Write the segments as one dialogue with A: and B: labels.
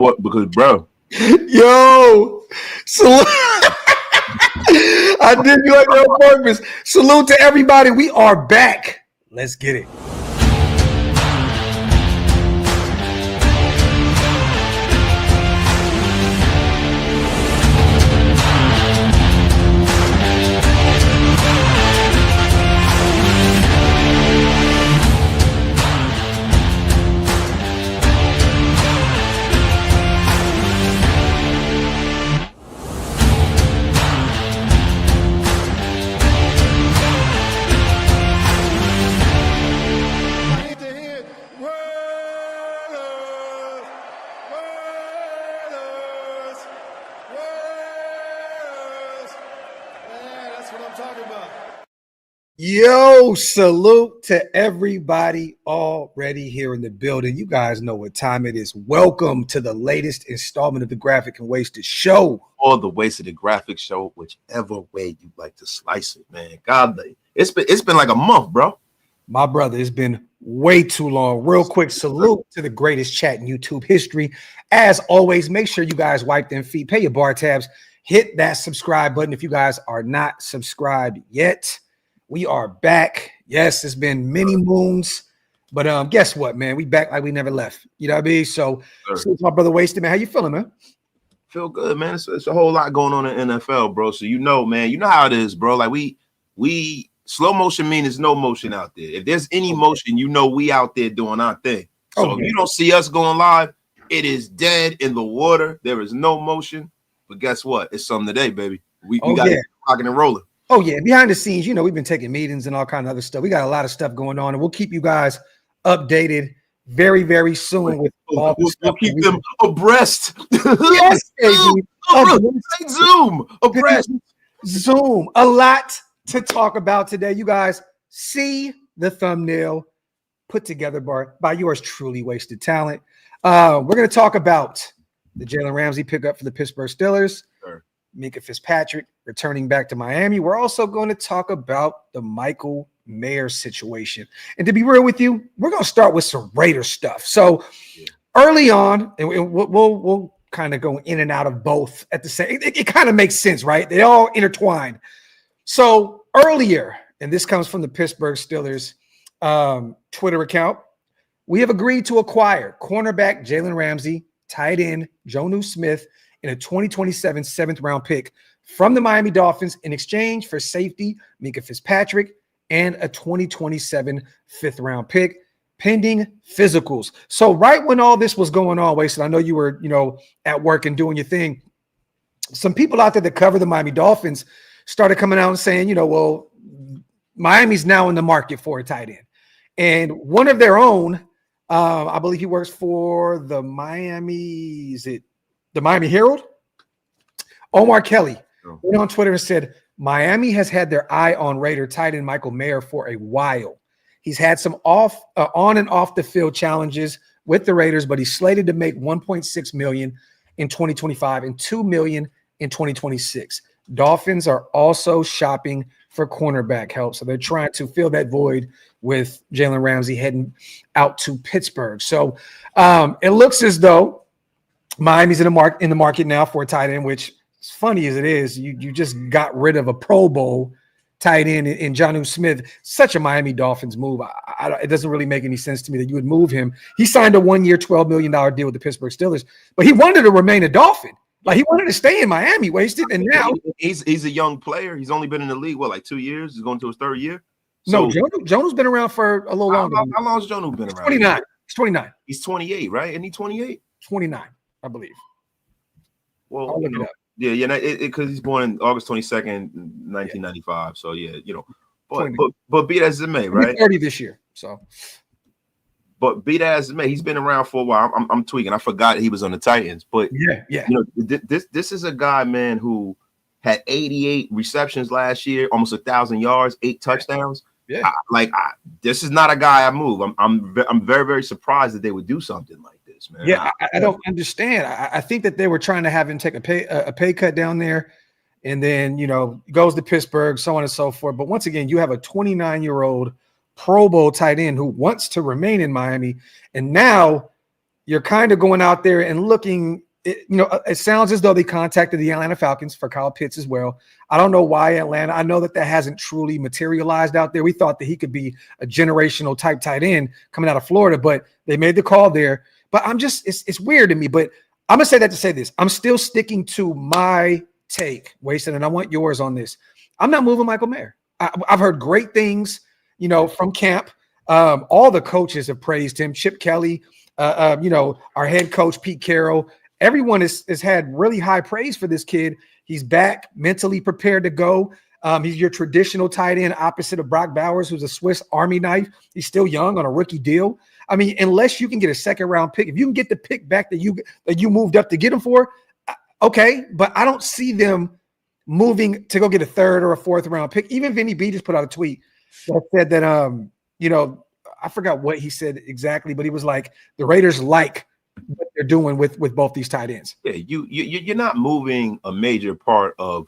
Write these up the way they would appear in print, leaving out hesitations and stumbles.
A: What? Because, bro.
B: Yo, salute. I did you like that on purpose. Salute to everybody. We are back. Let's get it. Yo, salute to everybody already here in the building. You guys know what time it is. Welcome to the latest installment of the Graphic and Wasted Show.
A: Or the Wasted and Graphic Show, whichever way you like to slice it, man. God, it's been like a month, bro.
B: My brother, it's been way too long. Real quick, salute to the greatest chat in YouTube history. As always, make sure you guys wipe them feet, pay your bar tabs, hit that subscribe button if you guys are not subscribed yet. We are back. Yes, it's been many moons, but guess what, man? We back like we never left. You know what I mean? So my brother Wasted, man. How you feeling, man?
A: Feel good, man. It's a whole lot going on in NFL, bro. So man, you know how it is, bro. Like we slow motion means there's no motion out there. If there's any motion, we out there doing our thing. So if you don't see us going live, it is dead in the water. There is no motion. But guess what? It's something today, baby. We got it rocking and rolling.
B: Oh, yeah. Behind the scenes, we've been taking meetings and all kind of other stuff. We got a lot of stuff going on, and we'll keep you guys updated very, very soon. With all the stuff.
A: We'll keep them abreast.
B: Yes, baby.
A: Abreast.
B: Zoom. A lot to talk about today. You guys see the thumbnail put together by yours truly, Wasted Talent. We're going to talk about the Jalen Ramsey pickup for the Pittsburgh Steelers.
A: Sure.
B: Minkah Fitzpatrick returning back to Miami. We're also going to talk about the Michael Mayer situation. And to be real with you, we're going to start with some Raider stuff. So early on, and we'll kind of go in and out of both at the same. It kind of makes sense, right? They all intertwine. So earlier, and this comes from the Pittsburgh Steelers Twitter account, we have agreed to acquire cornerback Jalen Ramsey, tight end Jonnu Smith, in a 2027 7th-round pick from the Miami Dolphins in exchange for safety Minkah Fitzpatrick and a 2027 5th-round pick, pending physicals. So right when all this was going on, Wasted, I know you were, at work and doing your thing. Some people out there that cover the Miami Dolphins started coming out and saying, well, Miami's now in the market for a tight end. And one of their own, I believe he works for the Miami Herald, Omar Kelly, went on Twitter and said, Miami has had their eye on Raider tight end Michael Mayer for a while. He's had some on and off the field challenges with the Raiders, but he's slated to make $1.6 million in 2025 and $2 million in 2026. Dolphins are also shopping for cornerback help. So they're trying to fill that void with Jalen Ramsey heading out to Pittsburgh. So it looks as though Miami's in the market now for a tight end, which, as funny as it is, you just got rid of a Pro Bowl tight end in Jonnu Smith. Such a Miami Dolphins move. It doesn't really make any sense to me that you would move him. He signed a 1-year, $12 million deal with the Pittsburgh Steelers, but he wanted to remain a Dolphin. Like, he wanted to stay in Miami, Wasted, and now
A: he's a young player. He's only been in the league like 2 years. He's going to his 3rd year.
B: So, no, Jonnu's been around for a little longer.
A: How long has Jonnu been around?
B: 29. He's 29.
A: He's 28, right? Isn't he 28?
B: 29, I believe.
A: Well, because he's born in August 22nd, 1995. So but be that as it may, right?
B: 30 this year. So,
A: but be that as it may, he's been around for a while. I'm tweaking. I forgot he was on the Titans, but this is a guy, man, who had 88 receptions last year, almost 1,000 yards, 8 touchdowns.
B: Yeah,
A: this is not a guy I move. I'm very, very surprised that they would do something like this, man.
B: Yeah, I don't understand. I think that they were trying to have him take a pay cut down there, and then goes to Pittsburgh, so on and so forth. But once again, you have a 29-year-old Pro Bowl tight end who wants to remain in Miami, and now you're kind of going out there and looking. It sounds as though they contacted the Atlanta Falcons for Kyle Pitts as well. I don't know why Atlanta. I know that hasn't truly materialized out there. We thought that he could be a generational type tight end coming out of Florida, but they made the call there. But it's weird to me. But I'm gonna say that to say this. I'm still sticking to my take, Wasted, and I want yours on this. I'm not moving Michael Mayer. I've heard great things, from camp. All the coaches have praised him. Chip Kelly, our head coach Pete Carroll. Everyone has had really high praise for this kid. He's back, mentally prepared to go. He's your traditional tight end opposite of Brock Bowers, who's a Swiss Army knife. He's still young on a rookie deal. I mean, unless you can get a second-round pick, if you can get the pick back that you moved up to get him for, okay. But I don't see them moving to go get a third or a fourth-round pick. Even Vinny B just put out a tweet that said that, I forgot what he said exactly, but he was like, the Raiders like what they're doing with both these tight ends.
A: Yeah, you're not moving a major part of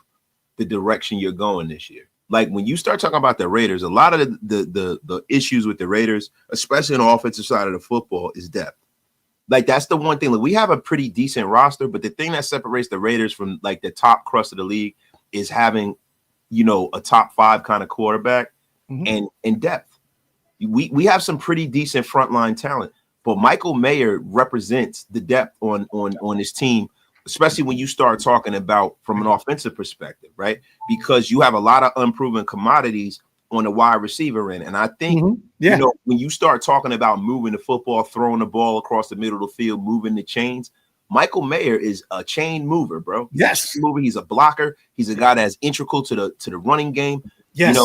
A: the direction you're going this year. Like when you start talking about the Raiders, a lot of the issues with the Raiders, especially on the offensive side of the football, is depth. Like that's the one thing. Like we have a pretty decent roster, but the thing that separates the Raiders from like the top crust of the league is having, a top 5 kind of quarterback and depth. We have some pretty decent frontline talent. But Michael Mayer represents the depth on his team, especially when you start talking about from an offensive perspective, right? Because you have a lot of unproven commodities on the wide receiver end. And I think, when you start talking about moving the football, throwing the ball across the middle of the field, moving the chains, Michael Mayer is a chain mover, bro.
B: Yes.
A: He's a blocker. He's a guy that's integral to the running game.
B: Yes.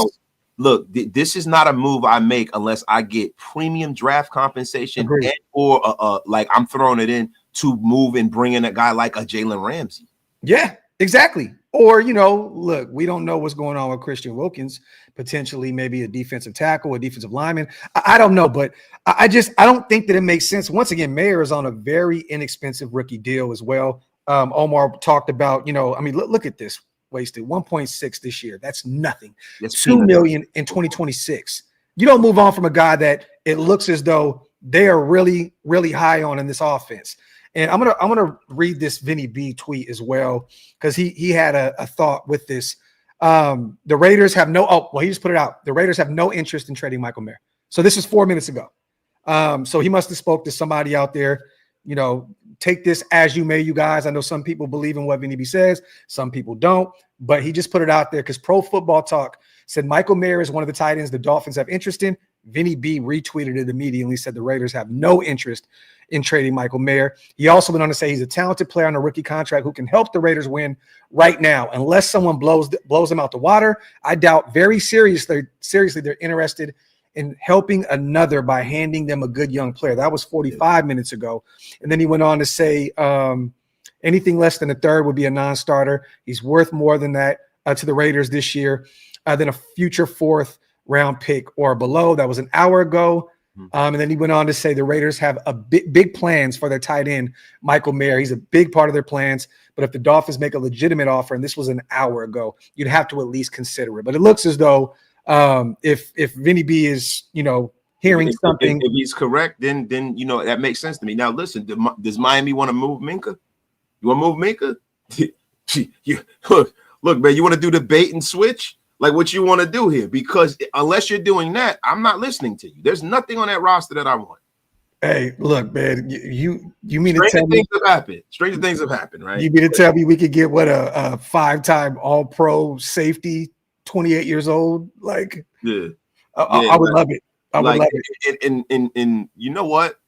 A: Look, this is not a move I make unless I get premium draft compensation or like I'm throwing it in to move and bring in a guy like a Jalen Ramsey.
B: Yeah, exactly. Or, look, we don't know what's going on with Christian Wilkins, potentially maybe a defensive tackle, a defensive lineman. I don't know, but I don't think that it makes sense. Once again, Mayer is on a very inexpensive rookie deal as well. Omar talked about, look at this. Wasted 1.6 this year. That's nothing. That's $2 million in 2026. You don't move on from a guy that it looks as though they are really, really high on in this offense. And I'm gonna read this Vinny B tweet as well because he had a thought with this. The Raiders have he just put it out. The Raiders have no interest in trading Michael Mayer. So this is 4 minutes ago. So he must have spoke to somebody out there. Take this as you may, you guys. I know some people believe in what Vinny B says. Some people don't. But he just put it out there because Pro Football Talk said Michael Mayer is one of the tight ends the Dolphins have interest in. Vinny B retweeted it immediately, said the Raiders have no interest in trading Michael Mayer. He also went on to say he's a talented player on a rookie contract who can help the Raiders win right now. Unless someone blows them out the water, I doubt very seriously they're interested in helping another by handing them a good young player. That was 45 minutes ago. And then he went on to say anything less than a third would be a non-starter. He's worth more than that to the Raiders this year than a future 4th round pick or below. That was an hour ago. And then he went on to say the Raiders have a big plans for their tight end, Michael Mayer. He's a big part of their plans. But if the Dolphins make a legitimate offer, and this was an hour ago, you'd have to at least consider it. But it looks as though if Vinny B is, hearing something.
A: If he's correct, then that makes sense to me. Now, listen, does Miami want to move Minkah? You want to move Minkah? Look, man, you want to do the bait and switch? Like what you want to do here? Because unless you're doing that, I'm not listening to you. There's nothing on that roster that I want.
B: Hey, look, man, you mean to tell me
A: Stranger things have happened, right?
B: You mean to tell me we could get what a 5-time All-Pro safety, 28 years old? Like,
A: yeah,
B: I would love it. I would love it.
A: And you know what?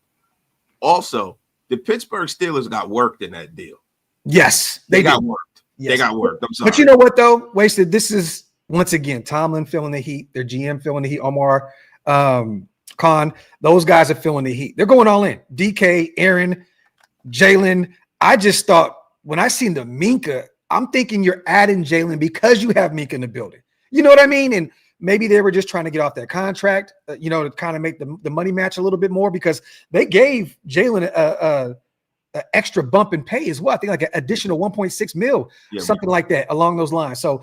A: Also, the Pittsburgh Steelers got worked in that deal.
B: Yes,
A: they got worked. Yes. They got worked. I'm sorry.
B: But you know what, though? Wasted. This is, once again, Tomlin feeling the heat. Their GM feeling the heat. Omar Khan. Those guys are feeling the heat. They're going all in. DK, Aaron, Jalen. I just thought when I seen the Minkah, I'm thinking you're adding Jalen because you have Minkah in the building. You know what I mean? And maybe they were just trying to get off that contract, to kind of make the money match a little bit more because they gave Jalen a extra bump in pay as well. I think like an additional 1.6 mil, something like that along those lines. So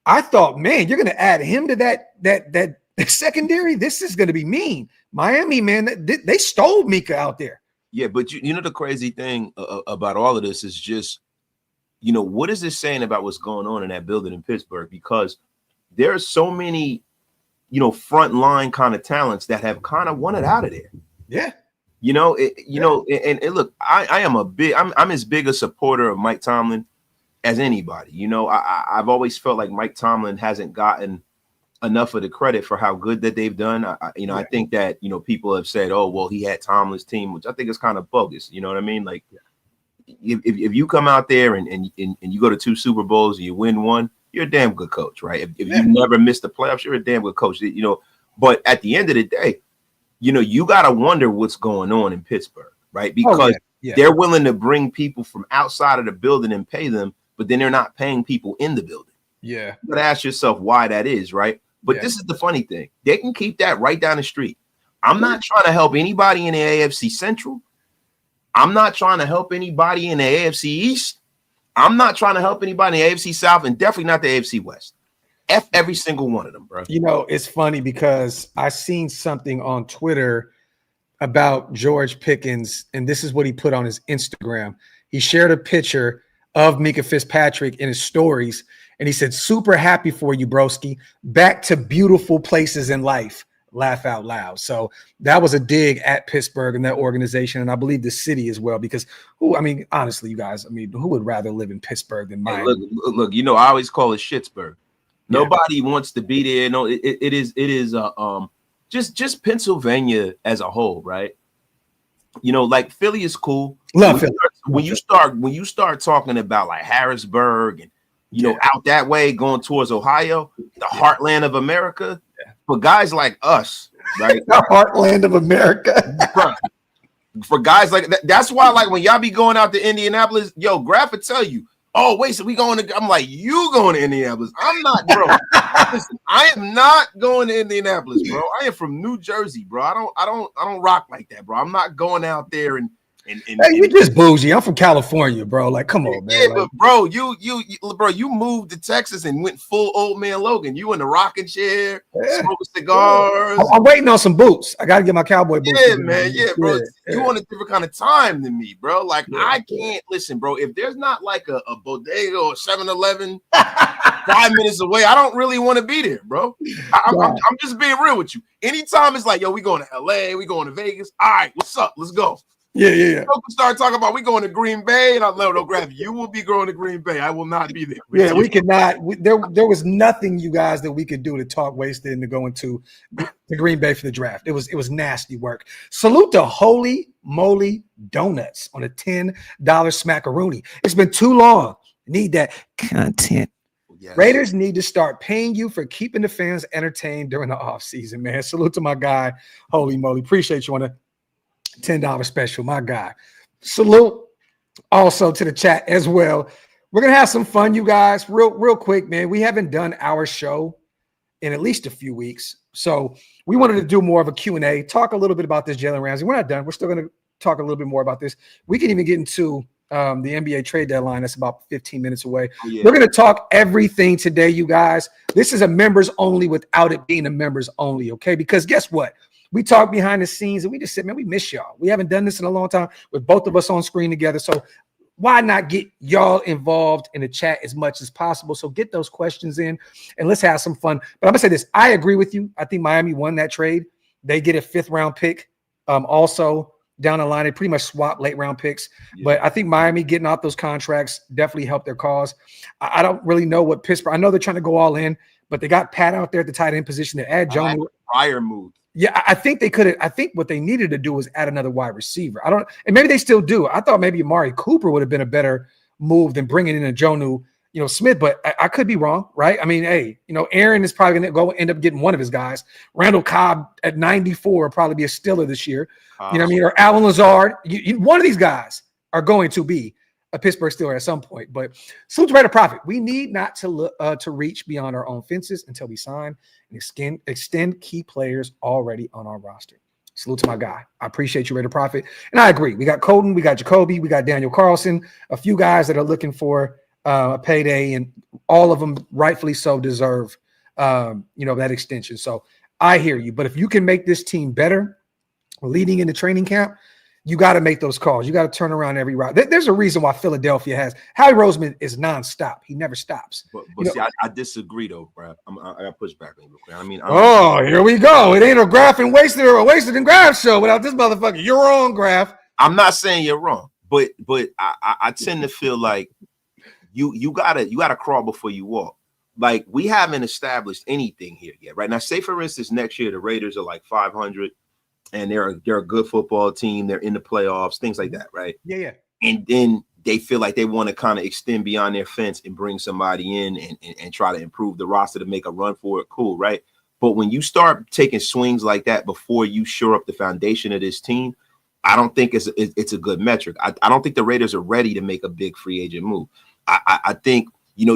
B: I thought, man, you're going to add him to that secondary. This is going to be mean. Miami, man, they stole Minkah out there.
A: Yeah, but you know the crazy thing about all of this is just, you know, what is this saying about what's going on in that building in Pittsburgh? Because there are so many, you know, front line kind of talents that have kind of wanted out of there.
B: Yeah.
A: You know, and look, I am I'm as big a supporter of Mike Tomlin as anybody. You know, I've always felt like Mike Tomlin hasn't gotten enough of the credit for how good that they've done. I think that, you know, people have said, oh, well, he had Tomlin's team, which I think is kind of bogus. You know what I mean? Like, if you come out there and you go to 2 Super Bowls and you win one, you're a damn good coach, right? If you never missed the playoffs, you're a damn good coach. You know, but at the end of the day, you know, you got to wonder what's going on in Pittsburgh, right? Because they're willing to bring people from outside of the building and pay them, but then they're not paying people in the building.
B: Yeah.
A: You got to ask yourself why that is, right? But this is the funny thing. They can keep that right down the street. I'm not trying to help anybody in the AFC Central. I'm not trying to help anybody in the AFC East. I'm not trying to help anybody in the AFC South, and definitely not the AFC West. F every single one of them, bro.
B: You know, it's funny because I seen something on Twitter about George Pickens, and this is what he put on his Instagram. He shared a picture of Minkah Fitzpatrick in his stories, and he said, super happy for you, broski. Back to beautiful places in life. Laugh out loud. So that was a dig at Pittsburgh and that organization, and I believe the city as well. Because honestly, you guys, who would rather live in Pittsburgh than Miami?
A: Hey, look, you know, I always call it Shittsburg. Nobody wants to be there. No, it is just Pennsylvania as a whole, right? You know, like Philly is cool.
B: Love Philly.
A: When you start talking about like Harrisburg and you know out that way going towards Ohio, the heartland of America. For guys like us, right?
B: The heartland of America.
A: For guys like that, that's why, like, when y'all be going out to Indianapolis, yo, Graf would tell you, oh, wait, so we going to, I'm like, you going to Indianapolis. I'm not, bro. Listen, I am not going to Indianapolis, bro. I am from New Jersey, bro. I don't rock like that, bro. I'm not going out there and hey,
B: you just bougie. I'm from California, bro. Like, come on, man.
A: Yeah, but bro, you moved to Texas and went full old man Logan. You in the rocking chair, smoking cigars.
B: I'm waiting on some boots. I gotta get my cowboy boots.
A: Yeah, man. Yeah, bro. You on a different kind of time than me, bro. Like, I can't listen, bro. If there's not like a bodega or 7-Eleven 5 minutes away, I don't really want to be there, bro. I'm just being real with you. Anytime it's like, yo, we going to LA, we going to Vegas. All right, what's up? Let's go.
B: Yeah.
A: People start talking about we going to Green Bay, and I'm like, no, Graf, you will be going to Green Bay. I will not be there.
B: Yeah, we could not. There was nothing, you guys, that we could do to talk wasted into going to the Green Bay for the draft. It was nasty work. Salute to Holy Moly Donuts on a $10 smackaroonie. It's been too long. Need that content. Yes. Raiders need to start paying you for keeping the fans entertained during the offseason, man. Salute to my guy, Holy Moly. Appreciate you on a $10 special, my guy. Salute also to the chat as well. We're gonna have some fun, you guys. Real quick, man. We haven't done our show in at least a few weeks, so we wanted to do more of a Q&A, talk a little bit about this Jalen Ramsey. We're not done. We're still gonna talk a little bit more about this. We can even get into the NBA trade deadline. That's about 15 minutes away. We're gonna talk everything today, you guys. This is a members only without it being a members only, okay? Because guess what? We talk behind the scenes and we just said, man, we miss y'all. We haven't done this in a long time with both of us on screen together. So why not get y'all involved in the chat as much as possible? So get those questions in and let's have some fun. But I'm gonna say this. I agree with you. I think Miami won that trade. They get a 5th round pick. Also down the line, they pretty much swap late round picks. Yeah. But I think Miami getting out those contracts definitely helped their cause. I don't really know what Pittsburgh, I know they're trying to go all in, but they got Pat out there at the tight end position to add Jones.
A: Prior move.
B: Yeah, I think they could have. I think what they needed to do was add another wide receiver. And maybe they still do. I thought maybe Amari Cooper would have been a better move than bringing in a Jonnu, Smith, but I could be wrong, right? I mean, hey, Aaron is probably going to go end up getting one of his guys. Randall Cobb at 94 will probably be a Steeler this year. You know what I mean? Or Alan Lazard. One of these guys are going to be a Pittsburgh Steeler at some point. But salute to Raider Profit. We need not to look to reach beyond our own fences until we sign and extend key players already on our roster. Salute to my guy. I appreciate you, Raider Profit. And I agree. We got Colton, we got Jacoby, we got Daniel Carlson, a few guys that are looking for a payday, and all of them rightfully so deserve that extension. So I hear you. But if you can make this team better leading into training camp, You got to make those calls. You got to turn around every route. There's a reason why Philadelphia has Howie Roseman is nonstop. He never stops.
A: But see, I disagree though, bro. I got push back on you real quick. I mean,
B: here we go. It ain't a graph and wasted or a wasted and graph show without this motherfucker. You're wrong, Graph.
A: I'm not saying you're wrong, but I tend to feel like you gotta crawl before you walk. Like, we haven't established anything here yet, right? Now, say for instance, next year the Raiders are like 500. And they're a good football team. They're in the playoffs, things like that, right?
B: Yeah.
A: And then they feel like they want to kind of extend beyond their fence and bring somebody in and try to improve the roster to make a run for it. Cool, right? But when you start taking swings like that before you shore up the foundation of this team, I don't think it's a good metric. I don't think the Raiders are ready to make a big free agent move. I think,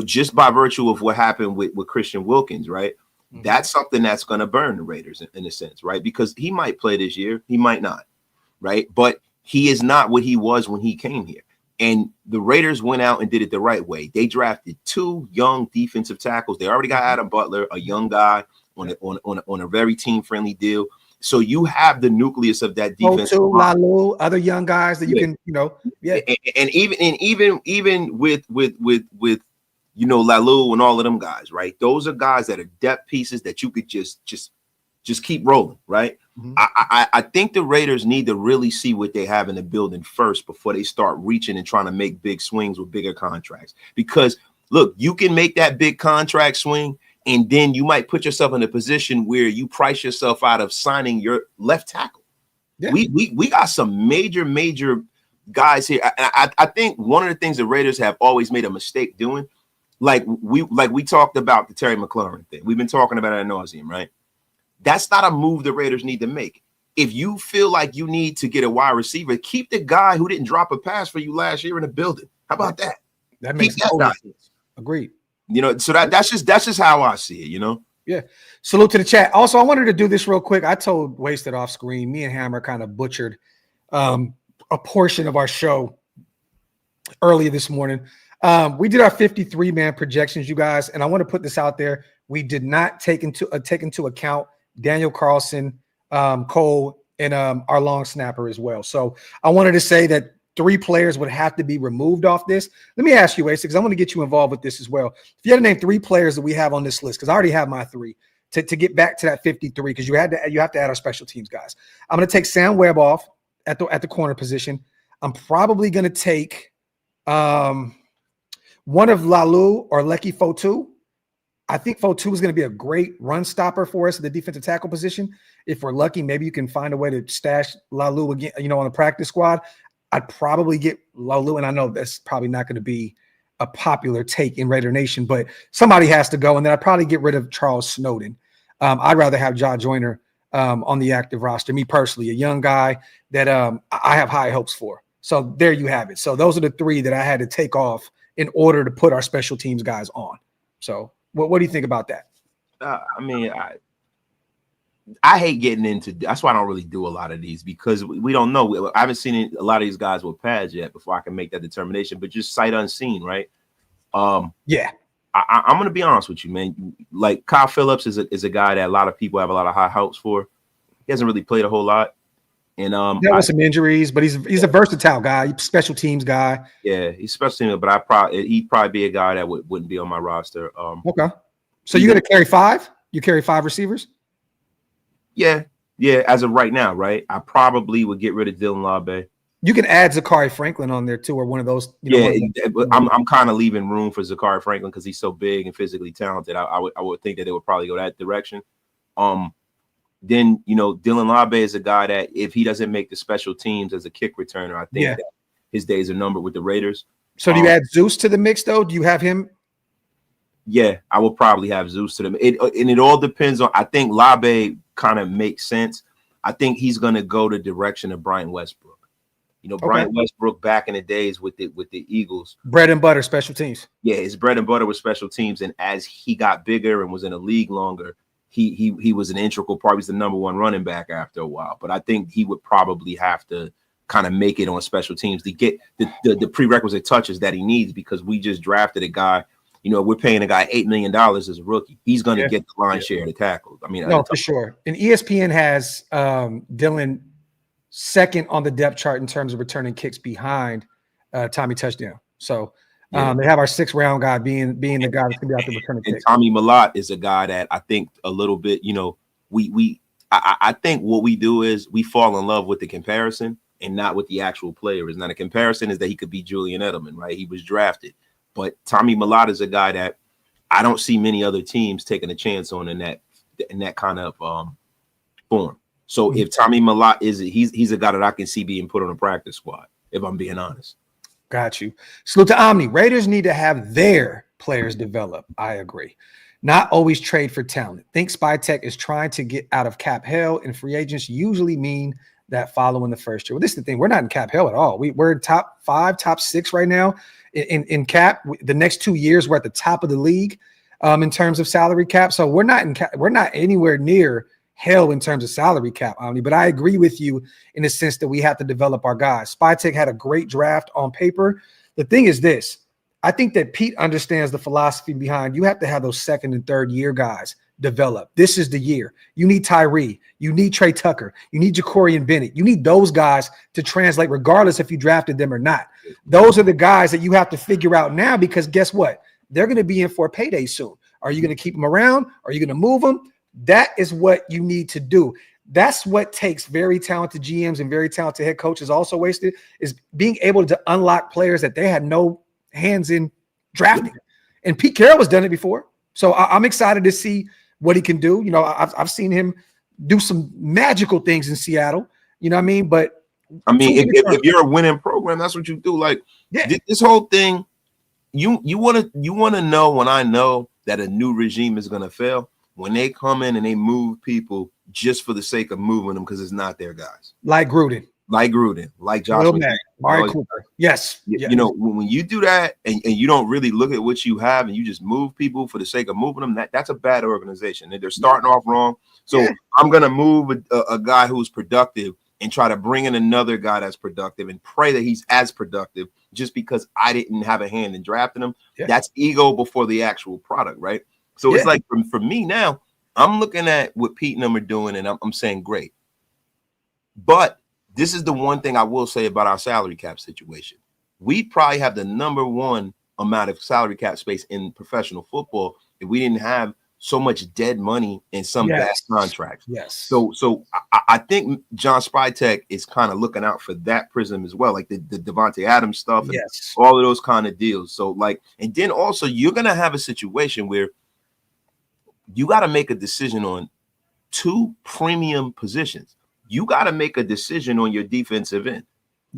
A: just by virtue of what happened with Christian Wilkins, right? That's something that's going to burn the Raiders in a sense, right? Because he might play this year, he might not, right? But he is not what he was when he came here. And the Raiders went out and did it the right way. They drafted 2 young defensive tackles. They already got Adam Butler, a young guy on a very team-friendly deal. So you have the nucleus of that defense.
B: Lalu, other young guys that you can,
A: And even with Lalu and all of them guys, right? Those are guys that are depth pieces that you could just keep rolling, right? Mm-hmm. I think the Raiders need to really see what they have in the building first before they start reaching and trying to make big swings with bigger contracts. Because look, you can make that big contract swing, and then you might put yourself in a position where you price yourself out of signing your left tackle. Yeah. We got some major guys here. I think one of the things the Raiders have always made a mistake doing, like we talked about the Terry McLaurin thing. We've been talking about it ad nauseum, right? That's not a move the Raiders need to make. If you feel like you need to get a wide receiver, keep the guy who didn't drop a pass for you last year in the building. How about that?
B: That makes sense. Agreed.
A: So that's just how I see it,
B: Yeah. Salute to the chat. Also, I wanted to do this real quick. I told Wasted off screen, me and Hammer kind of butchered a portion of our show earlier this morning. We did our 53-man projections, you guys, and I want to put this out there. We did not take into account Daniel Carlson, Cole, and our long snapper as well. So I wanted to say that 3 players would have to be removed off this. Let me ask you, Wasted, because I want to get you involved with this as well. If you had to name 3 players that we have on this list, because I already have my 3, to get back to that 53, because you have to add our special teams guys. I'm going to take Sam Webb off at the corner position. I'm probably going to take one of Lalu or Leki Fotu. I think Fotu is going to be a great run stopper for us at the defensive tackle position. If we're lucky, maybe you can find a way to stash Lalu again, on the practice squad. I'd probably get Lalu, and I know that's probably not going to be a popular take in Raider Nation, but somebody has to go, and then I'd probably get rid of Charles Snowden. I'd rather have Ja Joyner on the active roster, me personally, a young guy that I have high hopes for. So there you have it. So those are the 3 that I had to take off in order to put our special teams guys on. So what do you think about that?
A: I hate getting into. That's why I don't really do a lot of these, because we don't know. I haven't seen a lot of these guys with pads yet before I can make that determination. But just sight unseen, right?
B: Yeah.
A: I'm gonna be honest with you, man. Like, Kyle Phillips is a guy that a lot of people have a lot of high hopes for. He hasn't really played a whole lot, and
B: there was some injuries, but he's a versatile guy, special teams guy.
A: Yeah, he's special teams, but he'd probably be a guy that wouldn't be on my roster.
B: Okay, so you're gonna carry 5? You carry 5 receivers?
A: Yeah. As of right now, right? I probably would get rid of Dylan Labe.
B: You can add Zachary Franklin on there too, or one of those.
A: But I'm kind of leaving room for Zachary Franklin because he's so big and physically talented. I would think that they would probably go that direction. Then Dylan Labe is a guy that if he doesn't make the special teams as a kick returner, I think that his days are numbered with the Raiders.
B: So do you add Zeus to the mix though? Do you have him?
A: Yeah, I will probably have Zeus to them. It all depends on. I think Labe kind of makes sense. I think he's going to go the direction of Brian Westbrook. Brian Westbrook back in the days with the Eagles.
B: Bread and butter special teams.
A: Yeah, his bread and butter was special teams. And as he got bigger and was in the league longer, he was an integral part. He was the number 1 running back after a while. But I think he would probably have to kind of make it on special teams to get the prerequisite touches that he needs, because we just drafted a guy. We're paying a guy $8 million as a rookie. He's going to get the lion's share of the tackles. I mean,
B: no, for sure. And ESPN has Dylan second on the depth chart in terms of returning kicks behind Tommy Touchdown. So they have our 6th round guy being the guy that's gonna be out there returning kicks.
A: Tommy Malott is a guy that I think a little bit, I think what we do is we fall in love with the comparison and not with the actual players. Now the comparison is that he could be Julian Edelman, right? He was drafted, but Tommy Malott is a guy that I don't see many other teams taking a chance on in that kind of form. So if Tommy Malott he's a guy that I can see being put on a practice squad, if I'm being honest.
B: Got you. Salute to Omni. Raiders need to have their players develop. I agree. Not always trade for talent. Think SpyTech is trying to get out of cap hell, and free agents usually mean that following the first year. Well, this is the thing. We're not in cap hell at all. We're in top 5, top 6 right now in cap. The next 2 years, we're at the top of the league in terms of salary cap. So we're not in cap. We're not anywhere near hell in terms of salary cap, Omni. But I agree with you in the sense that we have to develop our guys. SpyTech had a great draft on paper. The thing is this. I think that Pete understands the philosophy behind you have to have those 2nd and 3rd year guys develop. This is the year. You need Tyree. You need Trey Tucker. You need Ja'Cory Bennett. You need those guys to translate regardless if you drafted them or not. Those are the guys that you have to figure out now because guess what? They're going to be in for a payday soon. Are you going to keep them around? Are you going to move them? That is what you need to do. That's what takes very talented GMs and very talented head coaches also wasted is being able to unlock players that they had no hands in drafting. And Pete Carroll has done it before. So I'm excited to see what he can do. I've seen him do some magical things in Seattle. You know what I mean? But
A: I mean, if you're a winning program, that's what you do. Like this whole thing, you want to know when I know that a new regime is going to fail when they come in and they move people just for the sake of moving them because it's not their guys.
B: Like Gruden,
A: like Josh
B: Mari Cooper. Yes.
A: When you do that and you don't really look at what you have and you just move people for the sake of moving them, that's a bad organization. And they're starting off wrong. So I'm going to move a guy who's productive and try to bring in another guy that's productive and pray that he's as productive just because I didn't have a hand in drafting him. Yeah. That's ego before the actual product, right? So it's like for me now, I'm looking at what Pete and them are doing and I'm saying great. But this is the one thing I will say about our salary cap situation. We probably have the #1 amount of salary cap space in professional football if we didn't have so much dead money in some bad contracts.
B: Yes.
A: So I think John Spytek is kind of looking out for that prism as well, like the Devontae Adams stuff and all of those kind of deals. So and then also you're going to have a situation where you got to make a decision on 2 premium positions. You got to make a decision on your defensive end,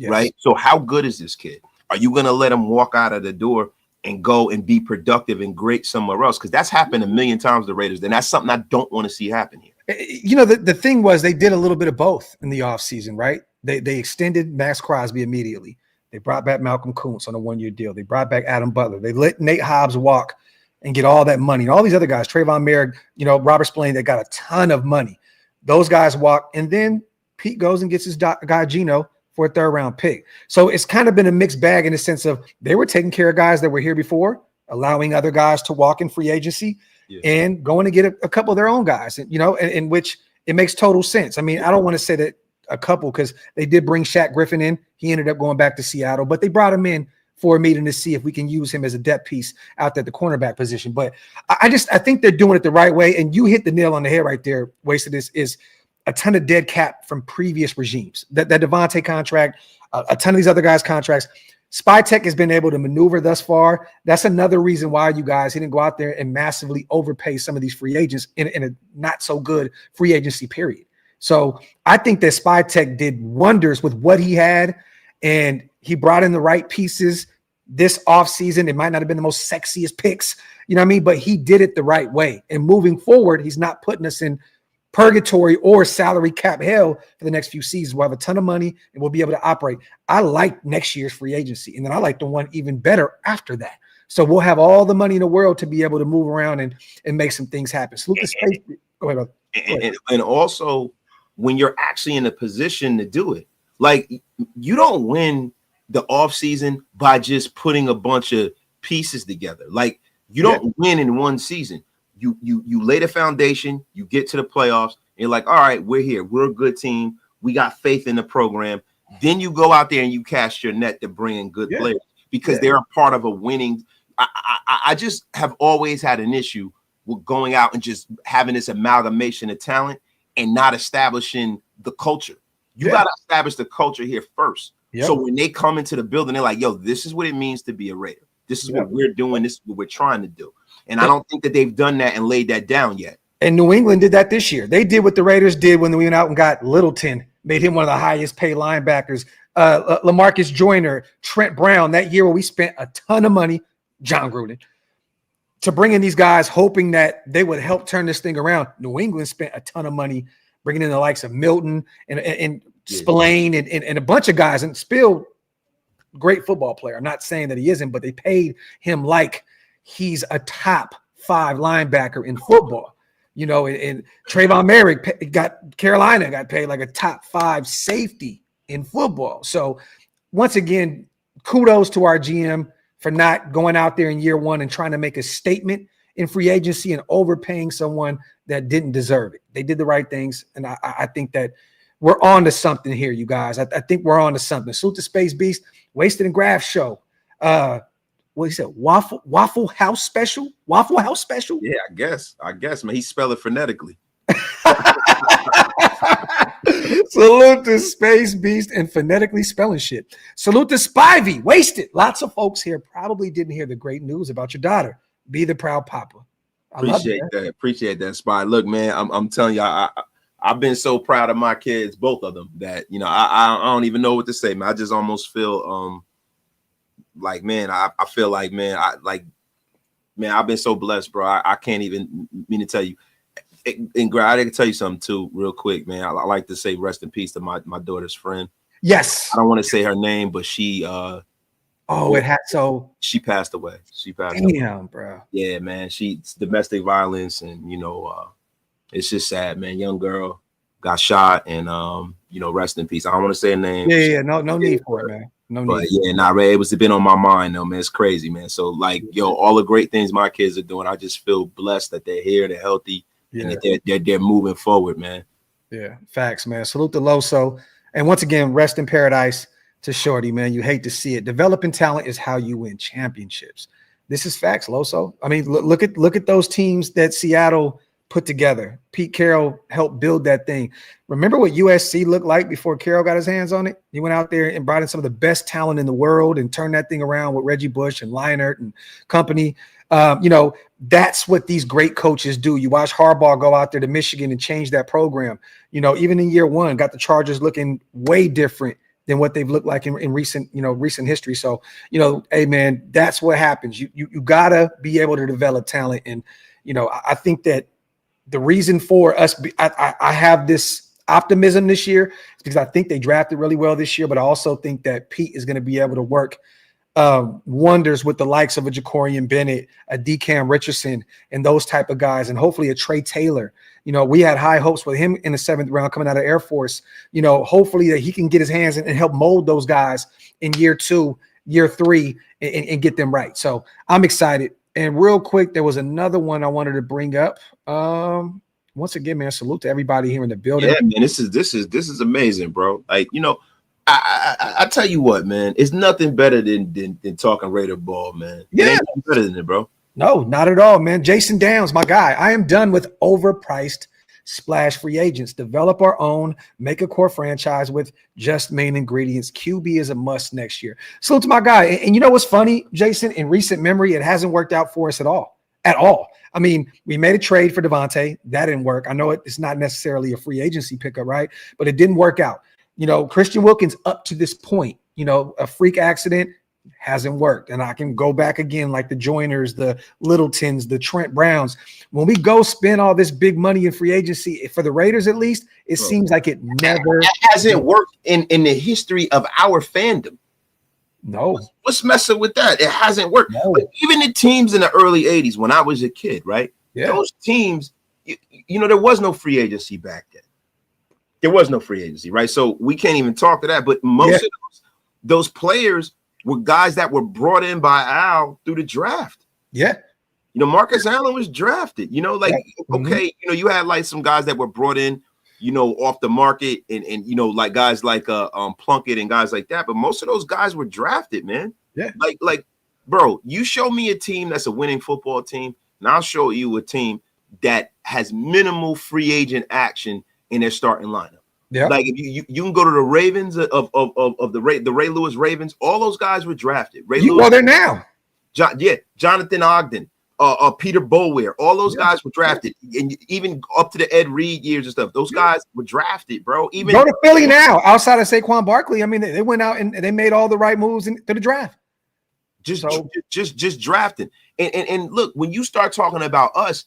A: right? So how good is this kid? Are you going to let him walk out of the door and go and be productive and great somewhere else? Because that's happened a million times to the Raiders. And that's something I don't want to see happen here.
B: The thing was they did a little bit of both in the offseason, right? They extended Max Crosby immediately. They brought back Malcolm Kuntz on a 1-year deal. They brought back Adam Butler. They let Nate Hobbs walk and get all that money. And all these other guys, Trayvon Merrick, Robert Spillane, they got a ton of money. Those guys walk, and then Pete goes and gets his guy Geno for a 3rd-round pick. So it's kind of been a mixed bag in the sense of they were taking care of guys that were here before, allowing other guys to walk in free agency and going to get a couple of their own guys, in which it makes total sense. I mean, I don't want to say that a couple because they did bring Shaq Griffin in. He ended up going back to Seattle, but they brought him in for a meeting to see if we can use him as a depth piece out there at the cornerback position. But I think they're doing it the right way. And you hit the nail on the head right there. Wasted is a ton of dead cap from previous regimes. That Devontae contract, a ton of these other guys' contracts. SpyTech has been able to maneuver thus far. That's another reason why you guys didn't go out there and massively overpay some of these free agents in a not so good free agency period. So I think that SpyTech did wonders with what he had, and he brought in the right pieces this offseason. It might not have been the most sexiest picks, but he did it the right way. And moving forward, he's not putting us in purgatory or salary cap hell for the next few seasons. We'll have a ton of money and we'll be able to operate. I like next year's free agency, and then I like the one even better after that. So we'll have all the money in the world to be able to move around and make some things happen. Salute the space. Go ahead.
A: And also, when you're actually in a position to do it, like you don't win the offseason by just putting a bunch of pieces together. Like you don't win in one season. You lay the foundation, you get to the playoffs, and you're like, all right, we're here. We're a good team. We got faith in the program. Then you go out there and you cast your net to bring in good players because they're a part of a winning. I just have always had an issue with going out and just having this amalgamation of talent and not establishing the culture. You got to establish the culture here first. So when they come into the building, they're like, yo, this is what it means to be a Raider. This is what we're doing. This is what we're trying to do. And I don't think that they've done that and laid that down yet.
B: And New England did that this year. They did what the Raiders did when they went out and got Littleton, made him one of the highest paid linebackers. LaMarcus Joyner, Trent Brown, that year where we spent a ton of money, John Gruden, to bring in these guys, hoping that they would help turn this thing around. New England spent a ton of money bringing in the likes of Milton and Spillane and a bunch of guys. And Spill, great football player. I'm not saying that he isn't, but they paid him like he's a top 5 linebacker in football. You know, and Trayvon Merrick got paid like a top 5 safety in football. So once again, kudos to our GM for not going out there in year one and trying to make a statement in free agency and overpaying someone that didn't deserve it. They did the right things. And I think that we're on to something here, you guys. I think we're on to something. Salute the Space Beast, Wasted and Graph show. What he said, Waffle House special? Waffle House special?
A: Yeah, I guess, man. He spelled it phonetically.
B: Salute to Space Beast and phonetically spelling shit. Salute to Spivey, Wasted. Lots of folks here probably didn't hear the great news about your daughter. Be the proud papa.
A: Appreciate that, Spy. Look, man, I'm telling you, I've been so proud of my kids, both of them, that I don't even know what to say, man. I just almost feel like, man, I feel like, man, I've been so blessed, bro. I can't even mean to tell you. And I can tell you something too, real quick, man. I like to say rest in peace to my daughter's friend.
B: Yes.
A: I don't want to say her name, but she she passed away.
B: Damn, bro.
A: Yeah, man. She's domestic violence, and it's just sad, man. Young girl got shot, and rest in peace. I don't want to say her name.
B: Yeah. No need for it, man. No need.
A: But yeah, Ray, it was been on my mind though, man. It's crazy, man. So like, all the great things my kids are doing, I just feel blessed that they're here, they're healthy, and that they're moving forward, man. Yeah,
B: facts, man. Salute to Loso, and once again, rest in paradise to Shorty, man. You hate to see it. Developing talent is how you win championships. This is facts, Loso. I mean, look at those teams that Seattle put together. Pete Carroll helped build that thing. Remember what USC looked like before Carroll got his hands on it? He went out there and brought in some of the best talent in the world and turned that thing around with Reggie Bush and Leinart and company. That's what these great coaches do. You watch Harbaugh go out there to Michigan and change that program. Even in year one, got the Chargers looking way different than what they've looked like in recent history. So, hey man, that's what happens. You gotta be able to develop talent. And, I think that the reason for us, I have this optimism this year is because I think they drafted really well this year, but I also think that Pete is going to be able to work wonders with the likes of a Jacorian Bennett, a DeCam Richardson, and those type of guys, and hopefully a Trey Taylor. We had high hopes with him in the 7th round coming out of Air Force. Hopefully that he can get his hands and help mold those guys in year 2, year 3, and get them right. So I'm excited. And real quick, there was another one I wanted to bring up. Once again, man, salute to everybody here in the building.
A: Yeah, man, this is amazing, bro. Like, I tell you what, man, it's nothing better than talking Raider ball, man.
B: Yeah,
A: it ain't nothing better than it, bro.
B: No, not at all, man. Jason Downs, my guy. I am done with overpriced splash free agents. Develop our own, make a core franchise with just main ingredients. QB is a must next year. Salute to my guy. And you know what's funny, Jason? In recent memory, it hasn't worked out for us at all. I mean, we made a trade for Devontae. That didn't work. I know it's not necessarily a free agency pickup, right? But it didn't work out. Christian Wilkins up to this point, a freak accident hasn't worked. And I can go back again, like the Joiners, the Littletons, the Trent Browns. When we go spend all this big money in free agency, for the Raiders at least, it seems like it never
A: hasn't worked in the history of our fandom.
B: No.
A: What's messing with that? It hasn't worked.
B: No.
A: But even the teams in the early 80s, when I was a kid, right?
B: Yeah.
A: Those teams, there was no free agency back then. There was no free agency, right? So we can't even talk to that. But most of those players were guys that were brought in by Al through the draft.
B: Yeah.
A: Marcus Allen was drafted. You had like some guys that were brought in off the market and like guys like Plunkett and guys like that. But most of those guys were drafted, man.
B: Yeah.
A: Like, bro, you show me a team that's a winning football team, and I'll show you a team that has minimal free agent action in their starting lineup.
B: Yeah.
A: Like if you can go to the Ravens of the Ray Lewis Ravens. All those guys were drafted.
B: Well, they're now.
A: Jonathan Ogden, Peter Boulware. All those guys were drafted, and even up to the Ed Reed years and stuff. Those guys were drafted, bro. Even
B: go to Philly now. Outside of Saquon Barkley, I mean, they went out and they made all the right moves to the draft.
A: Just drafting. And look, when you start talking about us,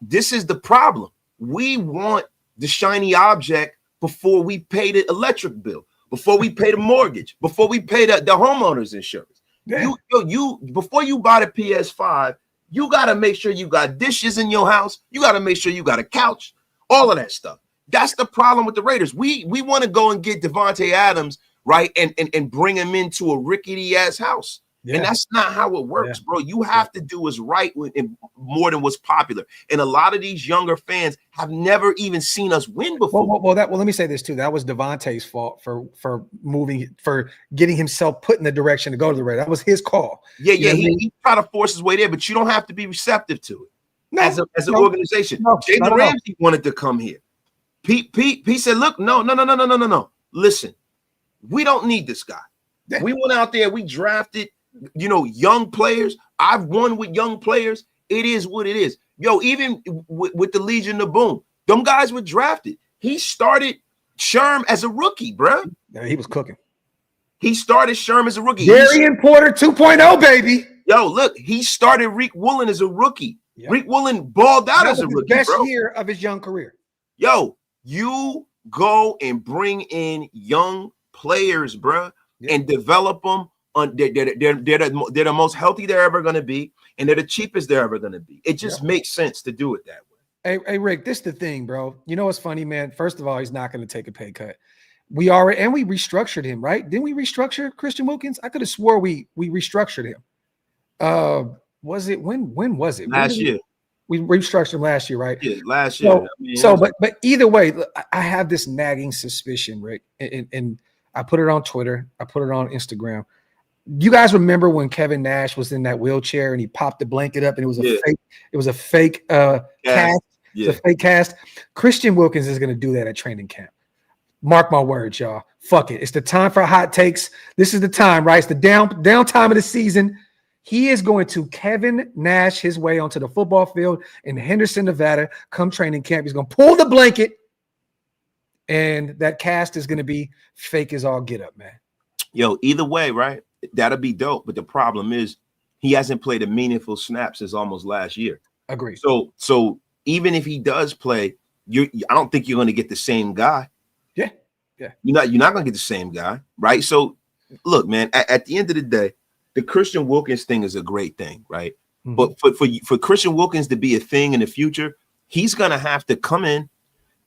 A: this is the problem. We want the shiny object before we pay the electric bill, before we pay the mortgage, before we pay the homeowner's insurance. Yeah. You before you buy the PS5, you got to make sure you got dishes in your house. You got to make sure you got a couch, all of that stuff. That's the problem with the Raiders. We want to go and get Devontae Adams, right, and bring him into a rickety-ass house. Yeah. And that's not how it works, bro. You have to do what's right more than what's popular. And a lot of these younger fans have never even seen us win before.
B: Well, let me say this too. That was Devontae's fault for getting himself put in the direction to go to the Raiders. That was his call.
A: Yeah. He tried to force his way there, but you don't have to be receptive to it. No, as an organization. Jalen Ramsey wanted to come here. Pete said, "Look, no. Listen, we don't need this guy. Yeah. We went out there, we drafted." Young players. I've won with young players. It is what it is. Even with the Legion of Boom, them guys were drafted. He started Sherm as a rookie, bro.
B: Yeah, he was cooking.
A: He started Sherm as a rookie.
B: Darian Porter 2.0, baby.
A: Look, he started Reek Woolen as a rookie. Yep. Reek Woolen balled out as a rookie,
B: best year of his young career.
A: You go and bring in young players, bro, and develop them. They're the most healthy they're ever going to be, and they're the cheapest they're ever going to be. It just makes sense to do it that way.
B: Hey, Rick, this is the thing, bro. You know what's funny, man? First of all, he's not going to take a pay cut. We restructured him, right? Didn't we restructure Christian Wilkins? I could have swore we restructured him. Was it when was it?
A: Last year.
B: We restructured him last year, right?
A: Yeah, last year.
B: But either way, I have this nagging suspicion, Rick, and I put it on Twitter. I put it on Instagram. You guys remember when Kevin Nash was in that wheelchair and he popped the blanket up and it was a fake. It was a fake cast. Yeah. It's a fake cast. Christian Wilkins is going to do that at training camp. Mark my words, y'all. Fuck it. It's the time for hot takes. This is the time, right? It's the down time of the season. He is going to Kevin Nash his way onto the football field in Henderson, Nevada. Come training camp, he's going to pull the blanket, and that cast is going to be fake as all get up, man.
A: Either way, right? That'll be dope. But the problem is he hasn't played a meaningful snap since almost last year.
B: Agree.
A: So even if he does play, I don't think you're going to get the same guy.
B: Yeah.
A: You're not going to get the same guy, right? So look, man, at the end of the day, the Christian Wilkins thing is a great thing, right? Mm-hmm. But for Christian Wilkins to be a thing in the future, he's going to have to come in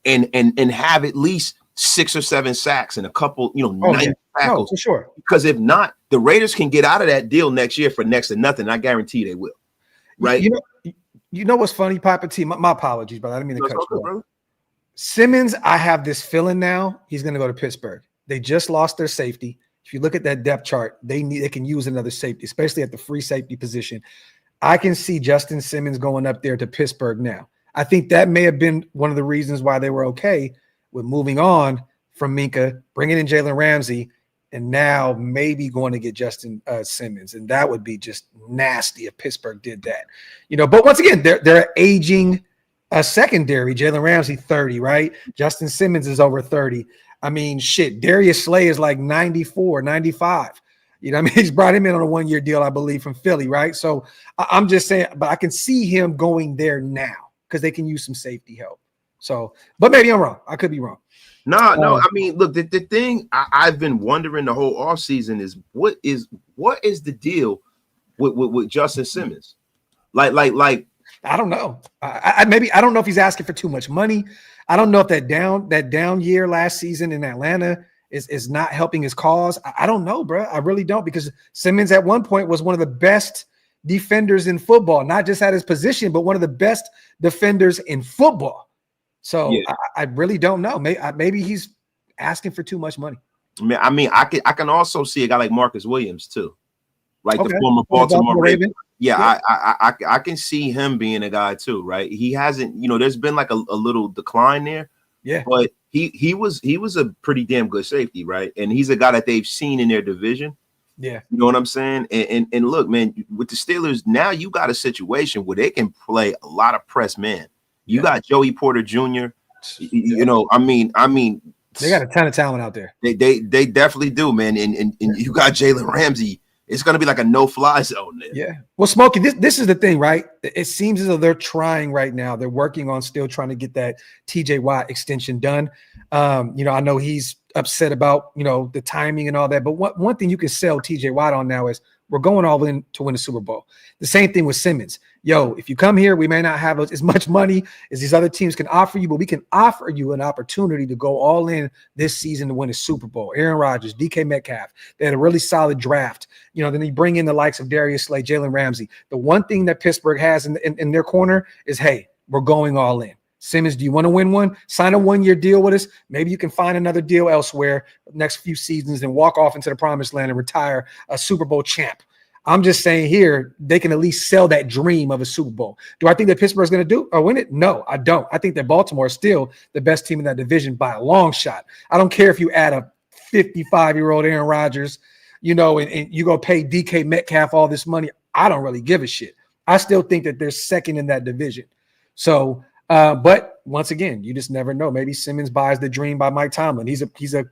A: and have at least 6 or 7 sacks and a couple, 9 tackles.
B: For sure.
A: Because if not, the Raiders can get out of that deal next year for next to nothing. I guarantee they will. Right?
B: You know what's funny, Papa T? My apologies, brother. I didn't mean to cut you off. Simmons, I have this feeling now he's going to go to Pittsburgh. They just lost their safety. If you look at that depth chart, they can use another safety, especially at the free safety position. I can see Justin Simmons going up there to Pittsburgh now. I think that may have been one of the reasons why they were okay with moving on from Minkah, bringing in Jalen Ramsey, and now maybe going to get Justin Simmons. And that would be just nasty if Pittsburgh did that. But once again, they're aging secondary. Jalen Ramsey, 30, right? Justin Simmons is over 30. I mean, shit, Darius Slay is like 94, 95. He's brought him in on a 1-year deal, I believe, from Philly, right? So I'm just saying, but I can see him going there now because they can use some safety help. So, but maybe I'm wrong. I could be wrong.
A: No. I mean, look, the thing I've been wondering the whole offseason is what is the deal with Justin Simmons? Like
B: I don't know. I don't know if he's asking for too much money. I don't know if that down year last season in Atlanta is not helping his cause. I don't know, bro. I really don't, because Simmons at one point was one of the best defenders in football, not just at his position, but one of the best defenders in football. So
A: Yeah.
B: I really don't know. Maybe he's asking for too much money.
A: I can also see a guy like Marcus Williams too, like the former
B: Well,
A: Baltimore Raven.
B: Yeah.
A: I can see him being a guy too, right? He hasn't, there's been like a little decline there.
B: Yeah.
A: But he was a pretty damn good safety, right? And he's a guy that they've seen in their division.
B: Yeah.
A: You know what I'm saying? And look, man, with the Steelers, now you got a situation where they can play a lot of press man. You got Joey Porter Jr. You know, I mean,
B: they got a ton of talent out there.
A: They definitely do, man. And you got Jalen Ramsey. It's gonna be like a no-fly zone there.
B: Yeah. Well, Smokey, this is the thing, right? It seems as though they're trying right now. They're working on still trying to get that TJ Watt extension done. I know he's upset about the timing and all that, but one thing you can sell TJ Watt on now is we're going all in to win the Super Bowl. The same thing with Simmons. Yo, if you come here, we may not have as much money as these other teams can offer you, but we can offer you an opportunity to go all in this season to win a Super Bowl. Aaron Rodgers, DK Metcalf, they had a really solid draft. Then you bring in the likes of Darius Slay, Jalen Ramsey. The one thing that Pittsburgh has in their corner is, hey, we're going all in. Simmons, do you want to win one? Sign a 1-year deal with us. Maybe you can find another deal elsewhere next few seasons and walk off into the promised land and retire a Super Bowl champ. I'm just saying here, they can at least sell that dream of a Super Bowl. Do I think that Pittsburgh is going to do or win it? No, I don't. I think that Baltimore is still the best team in that division by a long shot. I don't care if you add a 55-year-old Aaron Rodgers, and you go pay DK Metcalf all this money. I don't really give a shit. I still think that they're second in that division. So, but once again, you just never know. Maybe Simmons buys the dream by Mike Tomlin. He's a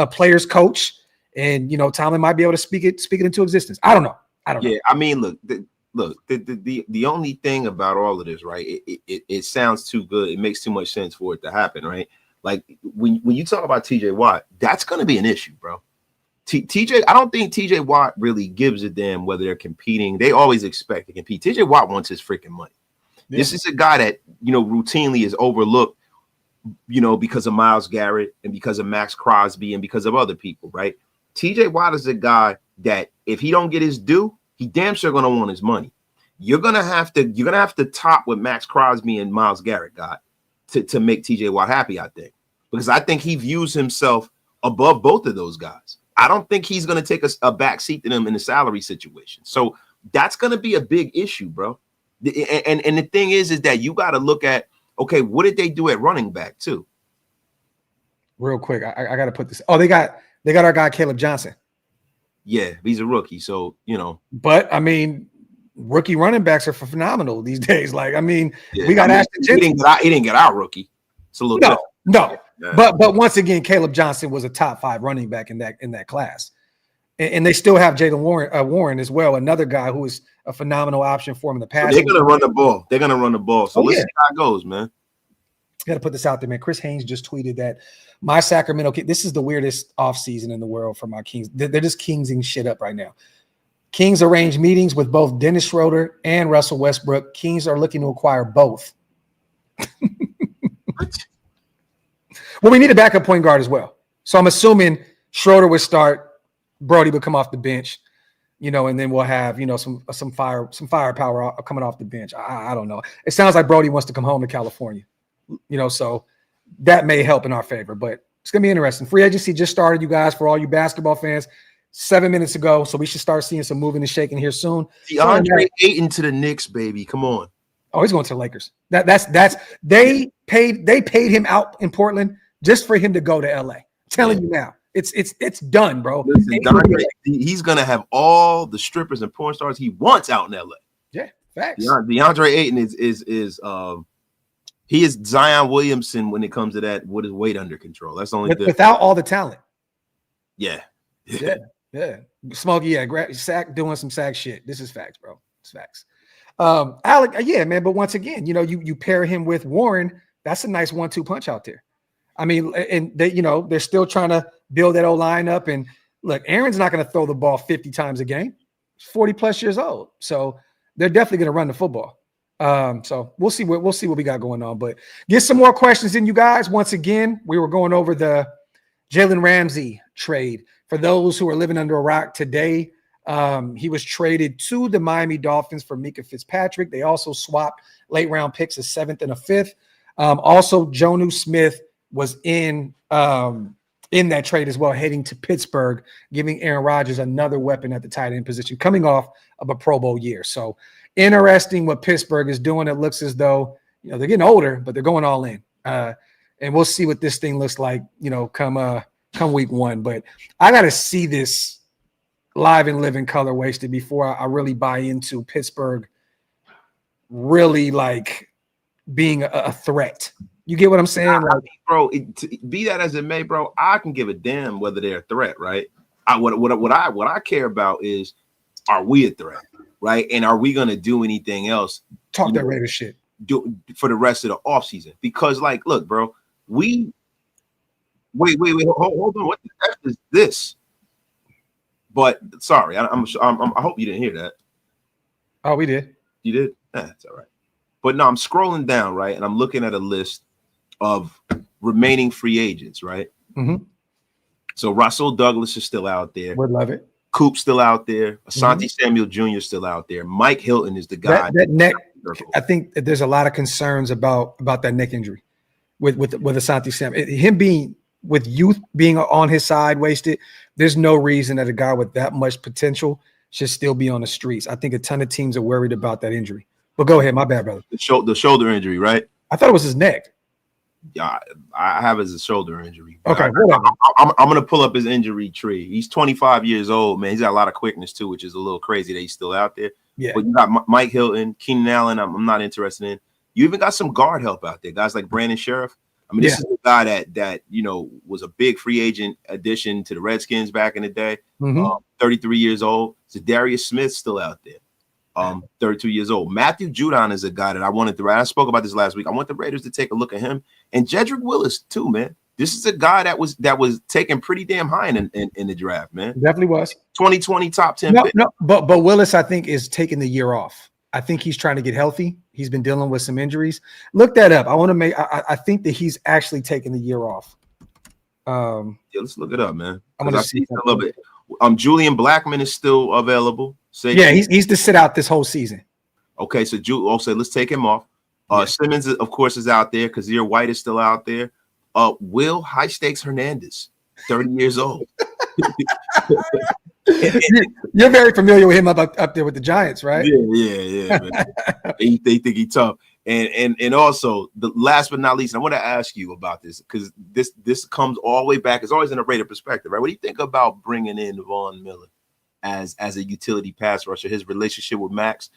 B: player's coach. And Tomlin might be able to speak it into existence. I don't know.
A: Yeah, I mean, look. The only thing about all of this, right? It sounds too good. It makes too much sense for it to happen, right? Like when you talk about TJ Watt, that's going to be an issue, bro. TJ, I don't think TJ Watt really gives a damn whether they're competing. They always expect to compete. TJ Watt wants his freaking money. Yeah. This is a guy that routinely is overlooked, because of Myles Garrett and because of Max Crosby and because of other people, right? TJ Watt is a guy that if he don't get his due, he damn sure gonna want his money. You're gonna have to top what Max Crosby and Myles Garrett got to make TJ Watt happy, I think. Because I think he views himself above both of those guys. I don't think he's gonna take a back seat to them in the salary situation. So that's gonna be a big issue, bro. And the thing is that you got to look at, okay, what did they do at running back too?
B: Real quick, I got to put this. Oh, they got our guy Caleb Johnson.
A: Yeah, he's a rookie, so
B: But I mean, rookie running backs are phenomenal these days. Like, I mean,
A: yeah,
B: we got Ashton Jensen.
A: He didn't get our rookie. It's a little
B: no.
A: Yeah.
B: But once again, Caleb Johnson was a top 5 running back in that class, and they still have Jalen Warren as well, another guy who is a phenomenal option for him in the past.
A: So they're gonna run the ball. So let's see how it goes, man.
B: Got to put this out there, man. Chris Haynes just tweeted that my Sacramento Kings, this is the weirdest offseason in the world for my Kings. They're just kingsing shit up right now. Kings arrange meetings with both Dennis Schroeder and Russell Westbrook. Kings are looking to acquire both. Well, we need a backup point guard as well. So I'm assuming Schroeder would start, Brody would come off the bench, and then we'll have, some firepower coming off the bench. I don't know. It sounds like Brody wants to come home to California. So that may help in our favor, but it's going to be interesting. Free agency just started, you guys, for all you basketball fans, 7 minutes ago. So we should start seeing some moving and shaking here soon.
A: DeAndre Ayton to the Knicks, baby. Come on.
B: Oh, he's going to the Lakers. They paid him out in Portland just for him to go to LA. I'm telling you now. It's done, bro.
A: Listen, he's going to have all the strippers and porn stars he wants out in LA.
B: Yeah, facts.
A: DeAndre Ayton is he is Zion Williamson when it comes to that, with his weight under control. That's the only thing.
B: Without all the talent.
A: Yeah.
B: Smokey, sack doing some sack shit. This is facts, bro. It's facts. Alec, yeah, man. But once again, you pair him with Warren. That's a nice 1-2 punch out there. I mean, and they're still trying to build that old line up. And look, Aaron's not going to throw the ball 50 times a game. He's 40 plus years old, so they're definitely going to run the football. So we'll see what we got going on. But get some more questions in, you guys. Once again, we were going over the Jalen Ramsey trade. For those who are living under a rock today, he was traded to the Miami Dolphins for Minkah Fitzpatrick. They also swapped late round picks, a 7th and a 5th. Also, Jonnu Smith was in that trade as well, heading to Pittsburgh, giving Aaron Rodgers another weapon at the tight end position, coming off of a Pro Bowl year. So interesting what Pittsburgh is doing. It looks as though, they're getting older, but they're going all in. And we'll see what this thing looks like, come week one. But I got to see this live and live in color wasted before I really buy into Pittsburgh really like being a threat. You get what I'm saying? Like,
A: bro, be that as it may, bro, I can give a damn whether they're a threat, right? What I care about is, are we a threat, right? And are we going to do anything else?
B: Talk that Raider shit.
A: Do for the rest of the offseason. Because, like, look, bro, wait, hold on. What the F is this? But sorry, I hope you didn't hear that.
B: Oh, we did.
A: You did? That's all right. But no, I'm scrolling down, right? And I'm looking at a list of remaining free agents, right?
B: Mm-hmm.
A: So Russell Douglas is still out there.
B: Would love it.
A: Coop's still out there. Asante Samuel Jr. is still out there. Mike Hilton is the guy.
B: That neck, I think that there's a lot of concerns about that neck injury with Asante Samuel. Him being with youth being on his side wasted, there's no reason that a guy with that much potential should still be on the streets. I think a ton of teams are worried about that injury. But go ahead, my bad, brother.
A: The shoulder injury, right?
B: I thought it was his neck.
A: Yeah, I have it as a shoulder injury.
B: Okay,
A: I'm gonna pull up his injury tree. He's 25 years old, man. He's got a lot of quickness too, which is a little crazy that he's still out there.
B: Yeah.
A: But you got Mike Hilton, Keenan Allen. I'm not interested in. You even got some guard help out there, guys like Brandon Sheriff. I mean, this is a guy that was a big free agent addition to the Redskins back in the day. 33 years old. Zadarius Smith's still out there. 32 years old. Matthew Judon is a guy that I wanted to. I spoke about this last week. I want the Raiders to take a look at him and Jedrick Willis too, man. This is a guy that was taken pretty damn high in the draft, man.
B: Definitely was
A: 2020 top 10.
B: But Willis, I think, is taking the year off. I think he's trying to get healthy. He's been dealing with some injuries. Look that up. I think that he's actually taking the year off.
A: Yeah, let's look it up, man.
B: I'm gonna see
A: a little bit. Julian Blackmon is still available.
B: He's to sit out this whole season.
A: Okay, so let's take him off. Simmons, of course, is out there. Kazir White is still out there. Will High Stakes Hernandez, 30 years old.
B: You're very familiar with him up there with the Giants, right?
A: Yeah. Man. they think he's tough. And also, the last but not least, I want to ask you about this because this comes all the way back. It's always in a Raider perspective, right? What do you think about bringing in Von Miller as a utility pass rusher? His relationship with Max,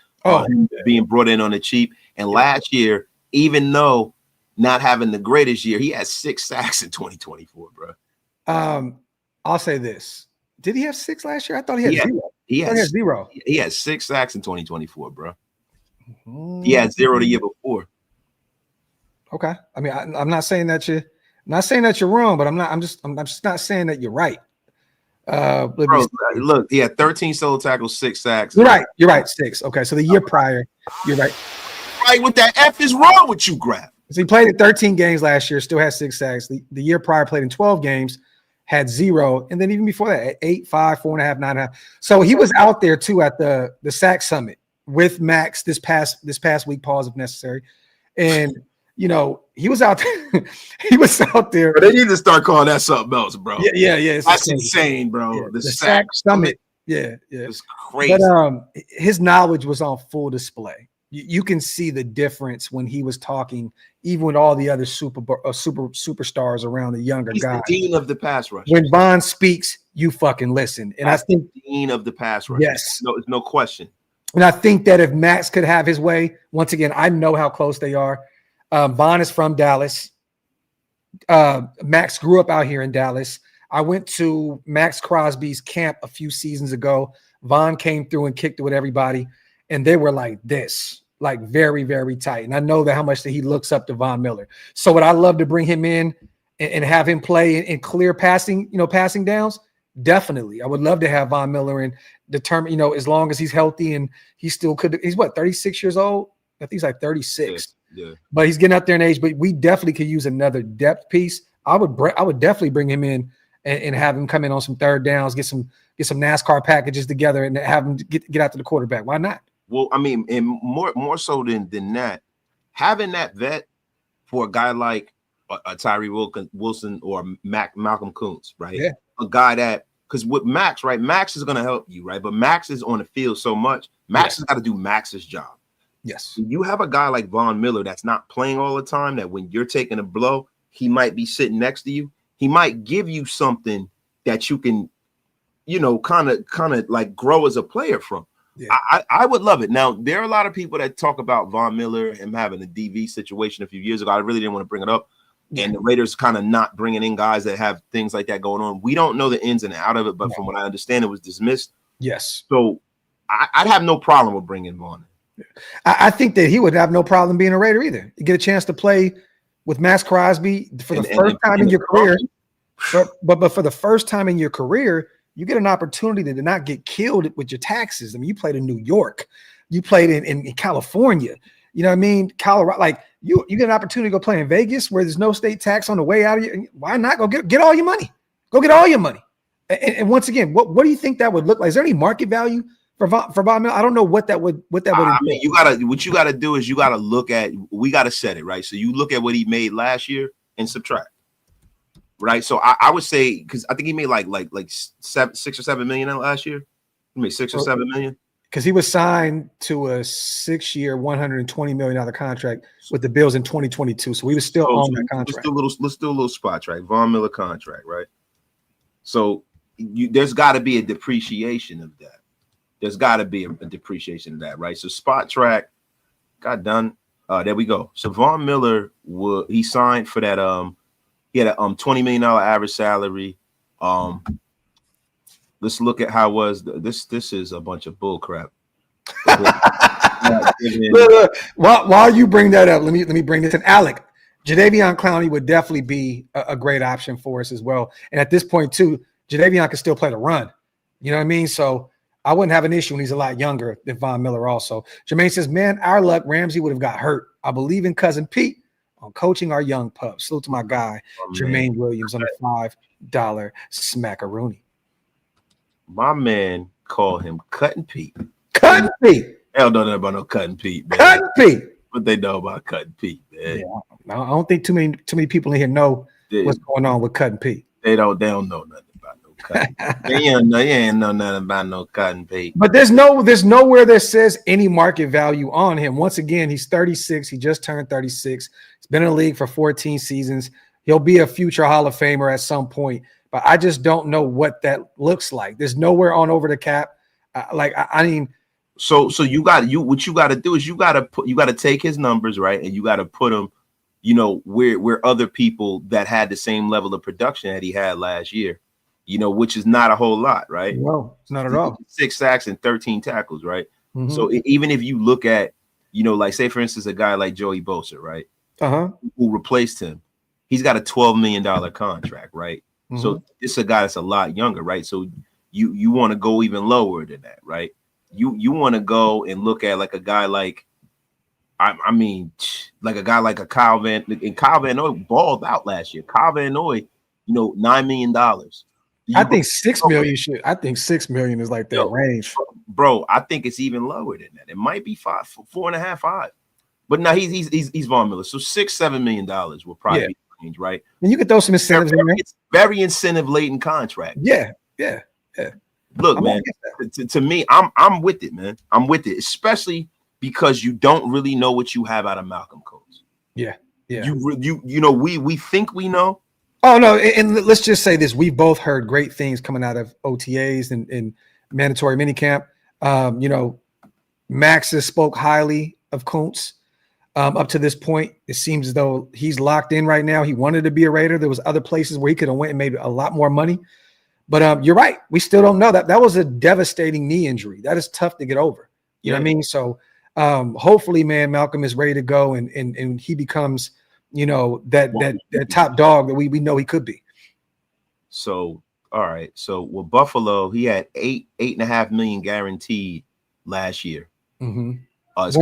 A: being brought in on the cheap, and last year, even though not having the greatest year, he had 6 sacks in 2024, bro.
B: I'll say this: did he have 6 last year? I thought he had 0.
A: He had
B: 0.
A: He had 6 sacks in 2024, bro. He had 0 the year before.
B: Okay, I mean, I'm not saying that you're wrong, but I'm just not saying that you're right.
A: Bro, look, he had 13 solo tackles, 6 sacks.
B: You're right, 6. Okay, so the year prior, you're right.
A: Right, what the F is wrong with you, Graf?
B: So he played in 13 games last year, still had 6 sacks. The year prior, played in 12 games, had 0, and then even before that, 8, 5, 4.5, 9.5. So he was out there too at the sack summit with Max this past week. Pause if necessary, and he was out there. He was out there.
A: But they need to start calling that something else, bro.
B: Yeah.
A: That's insane, bro.
B: Yeah, the sack summit. Yeah.
A: It's crazy.
B: But his knowledge was on full display. You can see the difference when he was talking, even with all the other superstars around the younger guys.
A: The dean of the pass rush.
B: When Von speaks, you fucking listen. And
A: That's
B: I think
A: the dean of the pass rush.
B: Yes,
A: no question.
B: And I think that if Max could have his way, once again, I know how close they are. Von is from Dallas. Max grew up out here in Dallas. I went to Max Crosby's camp a few seasons ago. Von came through and kicked it with everybody, and they were like this, like very, very tight. And I know that how much that he looks up to Von Miller. So would I love to bring him in and have him play in clear passing downs? Definitely. I would love to have Von Miller and determine, as long as he's healthy and he still could. He's 36 years old? I think he's like 36.
A: Yeah. But
B: he's getting up there in age. But we definitely could use another depth piece. I would definitely bring him in and have him come in on some third downs, get some NASCAR packages together, and have him get out to the quarterback. Why not?
A: Well, I mean, and more so than that, having that vet for a guy like a Tyree Wilson or Malcolm Kuntz, right?
B: Yeah.
A: A guy that, because with Max, right? Max is going to help you, right? But Max is on the field so much. Max has got to do Max's job.
B: Yes.
A: You have a guy like Von Miller that's not playing all the time, that when you're taking a blow, he might be sitting next to you. He might give you something that you can, kind of like grow as a player from. Yeah. I would love it. Now, there are a lot of people that talk about Von Miller, him having a DV situation a few years ago. I really didn't want to bring it up. Yeah. And the Raiders kind of not bringing in guys that have things like that going on. We don't know the ins and outs of it, but from what I understand, it was dismissed.
B: Yes.
A: So I'd have no problem with bringing Von.
B: I think that he would have no problem being a Raider either. You get a chance to play with Max Crosby for the first time in your career. But for the first time in your career, you get an opportunity to not get killed with your taxes. I mean, you played in New York. You played in California. You know what I mean? Colorado. Like, you get an opportunity to go play in Vegas where there's no state tax on the way out of you. Why not go get all your money? Go get all your money. And once again, what do you think that would look like? Is there any market value for Von Miller? I don't know what that would. I mean,
A: what you gotta do is you gotta look at. We gotta set it right. So you look at what he made last year and subtract. Right. So I would say, because I think he made like 6 or 7 million last year. He made 6 or 7 million.
B: Because he was signed to a 6-year, $120 million contract with the Bills in 2022. So he was still on that contract.
A: Let's do a little spot track. Von Miller contract, right? So there's got to be a depreciation of that. There's got to be a depreciation of that, right? So spot track got done. There we go. So Von Miller he signed for that. He had a $20 million average salary. Let's look at how it was. This is a bunch of bull crap.
B: While you bring that up, let me bring this in. Alec, Jadeveon Clowney would definitely be a great option for us as well. And at this point too, Jadeveon can still play the run. You know what I mean? So I wouldn't have an issue when he's a lot younger than Von Miller also. Jermaine says, man, our luck, Ramsey would have got hurt. I believe in Cousin Pete on coaching our young pups. Salute to my guy, Jermaine Williams on the $5 smackaroonie.
A: My man called him Cutting Pete.
B: Cutting Pete.
A: Hell don't know about no Cutting Pete, man.
B: Cutting Pete.
A: What they know about Cutting Pete, man.
B: Yeah, I don't think too many people in here know what's going on with Cutting Pete.
A: They don't know nothing about no Cutting Pete. They ain't know nothing about no Cutting Pete.
B: But there's nowhere that says any market value on him. Once again, he's 36. He just turned 36. He's been in the league for 14 seasons. He'll be a future Hall of Famer at some point. But I just don't know what that looks like. There's nowhere on over the cap. I mean,
A: so what you got to do is you got to take his numbers, right, and you got to put them, where other people that had the same level of production that he had last year, which is not a whole lot, right?
B: No, it's not at all.
A: 6 sacks and 13 tackles, right? Mm-hmm. So even if you look at, like say for instance, a guy like Joey Bosa, right, who replaced him, he's got a $12 million contract, right? Mm-hmm. So it's a guy that's a lot younger, right? So you want to go even lower than that, right? You want to go and look at like a guy like, I mean, like a guy like a Kyle Van Noy balled out last year. Kyle Van Noy, $9 million.
B: I think 6 million should. I think 6 million is like that range,
A: bro. I think it's even lower than that. It might be 4.5, 5. But now he's Von Miller, so $6-7 million will probably be the range, right?
B: And you could throw some incentives in there.
A: It's very incentive laden contract.
B: Yeah.
A: Look, man. To me, I'm with it, man. I'm with it, especially because you don't really know what you have out of Malcolm Kuntz.
B: Yeah.
A: We think we know.
B: Oh no, and let's just say this: we've both heard great things coming out of OTAs and mandatory minicamp. Max has spoke highly of Kuntz. Up to this point, it seems as though he's locked in right now. He wanted to be a Raider. There was other places where he could have went and made a lot more money. But you're right. We still don't know. That was a devastating knee injury. That is tough to get over. You know what I mean? So hopefully, man, Malcolm is ready to go and he becomes, that top dog that we know he could be.
A: So, all right. So with Buffalo, he had 8.5 million guaranteed last year.
B: Mm-hmm. Once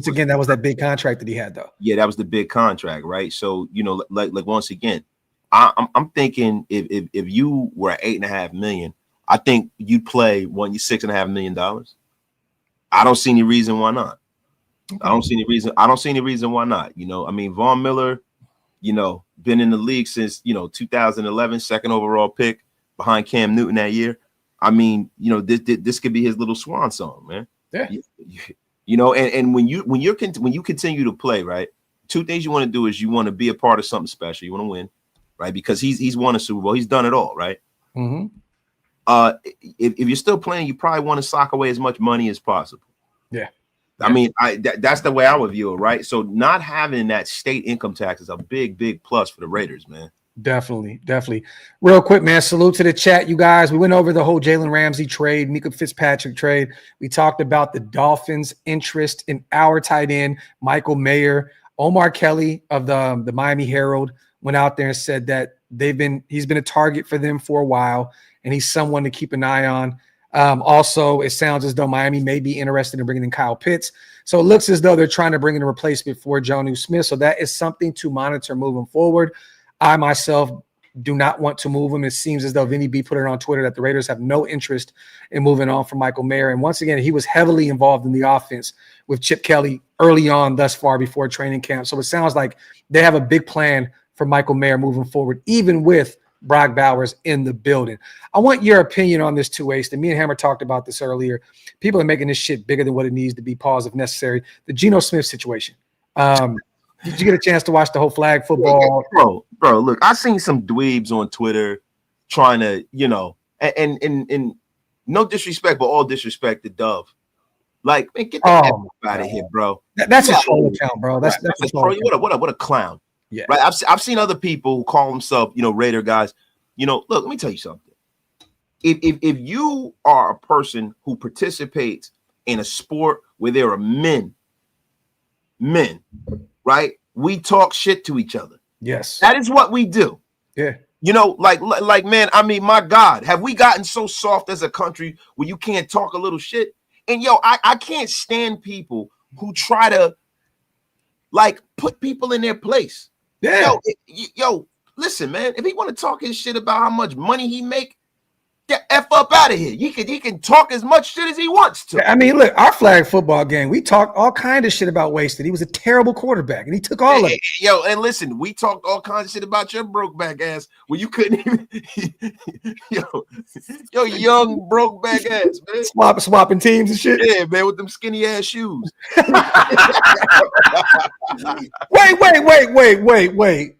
B: again, that was that big contract that he had, though. Yeah,
A: that was the big contract, right? So, like once again, I'm thinking if you were at 8.5 million, I think you'd play $6.5 million. I don't see any reason why not. I don't see any reason. I don't see any reason why not. You know, I mean, Von Miller, you know, been in the league since, you know, 2011, second overall pick behind Cam Newton that year. I mean, you know, this could be his little swan song, man.
B: Yeah.
A: You know, and when you continue to play, right? Two things you want to do is you want to be a part of something special. You want to win, right? Because he's won a Super Bowl. He's done it all, right?
B: Mm-hmm.
A: If you're still playing, you probably want to sock away as much money as possible.
B: Yeah.
A: I mean, that's the way I would view it, right? So not having that state income tax is a big plus for the Raiders, man.
B: Definitely. Real quick, man, salute to the chat, you guys. We went over the whole Jalen Ramsey trade, Minkah Fitzpatrick trade. We talked about the Dolphins' interest in our tight end, Michael Mayer. Omar Kelly of the Miami Herald went out there and said that he's been a target for them for a while, and he's someone to keep an eye on. Also, it sounds as though Miami may be interested in bringing in Kyle Pitts. So it looks as though they're trying to bring in a replacement for Jonnu Smith. So that is something to monitor moving forward. I myself do not want to move him. It seems as though Vinny B put it on Twitter that the Raiders have no interest in moving on from Michael Mayer. And once again, he was heavily involved in the offense with Chip Kelly early on thus far before training camp. So it sounds like they have a big plan for Michael Mayer moving forward, even with Brock Bowers in the building. I want your opinion on this too, Ace. And me and Hammer talked about this earlier. People are making this shit bigger than what it needs to be. Pause if necessary. The Geno Smith situation. Did you get a chance to watch the whole flag football?
A: Bro, look, I seen some dweebs on Twitter trying to, you know, and no disrespect, but all disrespect to Dove. Like, man, get the F out of here, bro.
B: That's a troll account, bro. That's
A: a troll. What a clown.
B: Yeah.
A: Right. I've seen other people who call themselves, you know, Raider guys. You know, look, let me tell you something. If you are a person who participates in a sport where there are men, right? We talk shit to each other.
B: Yes.
A: That is what we do.
B: Yeah.
A: You know, like, man, I mean, my God, have we gotten so soft as a country where you can't talk a little shit? And yo, I can't stand people who try to like put people in their place.
B: Yeah.
A: Yo, listen, man, if he want to talk his shit about how much money he make, get F up out of here. He can talk as much shit as he wants to.
B: I mean, look, our flag football game, we talked all kind of shit about Wasted. He was a terrible quarterback, and he took all of it.
A: Yo, and listen, we talked all kinds of shit about your broke back ass when you couldn't even yo, young broke back ass, man.
B: Swapping teams and shit.
A: Yeah, man, with them skinny ass shoes.
B: Wait.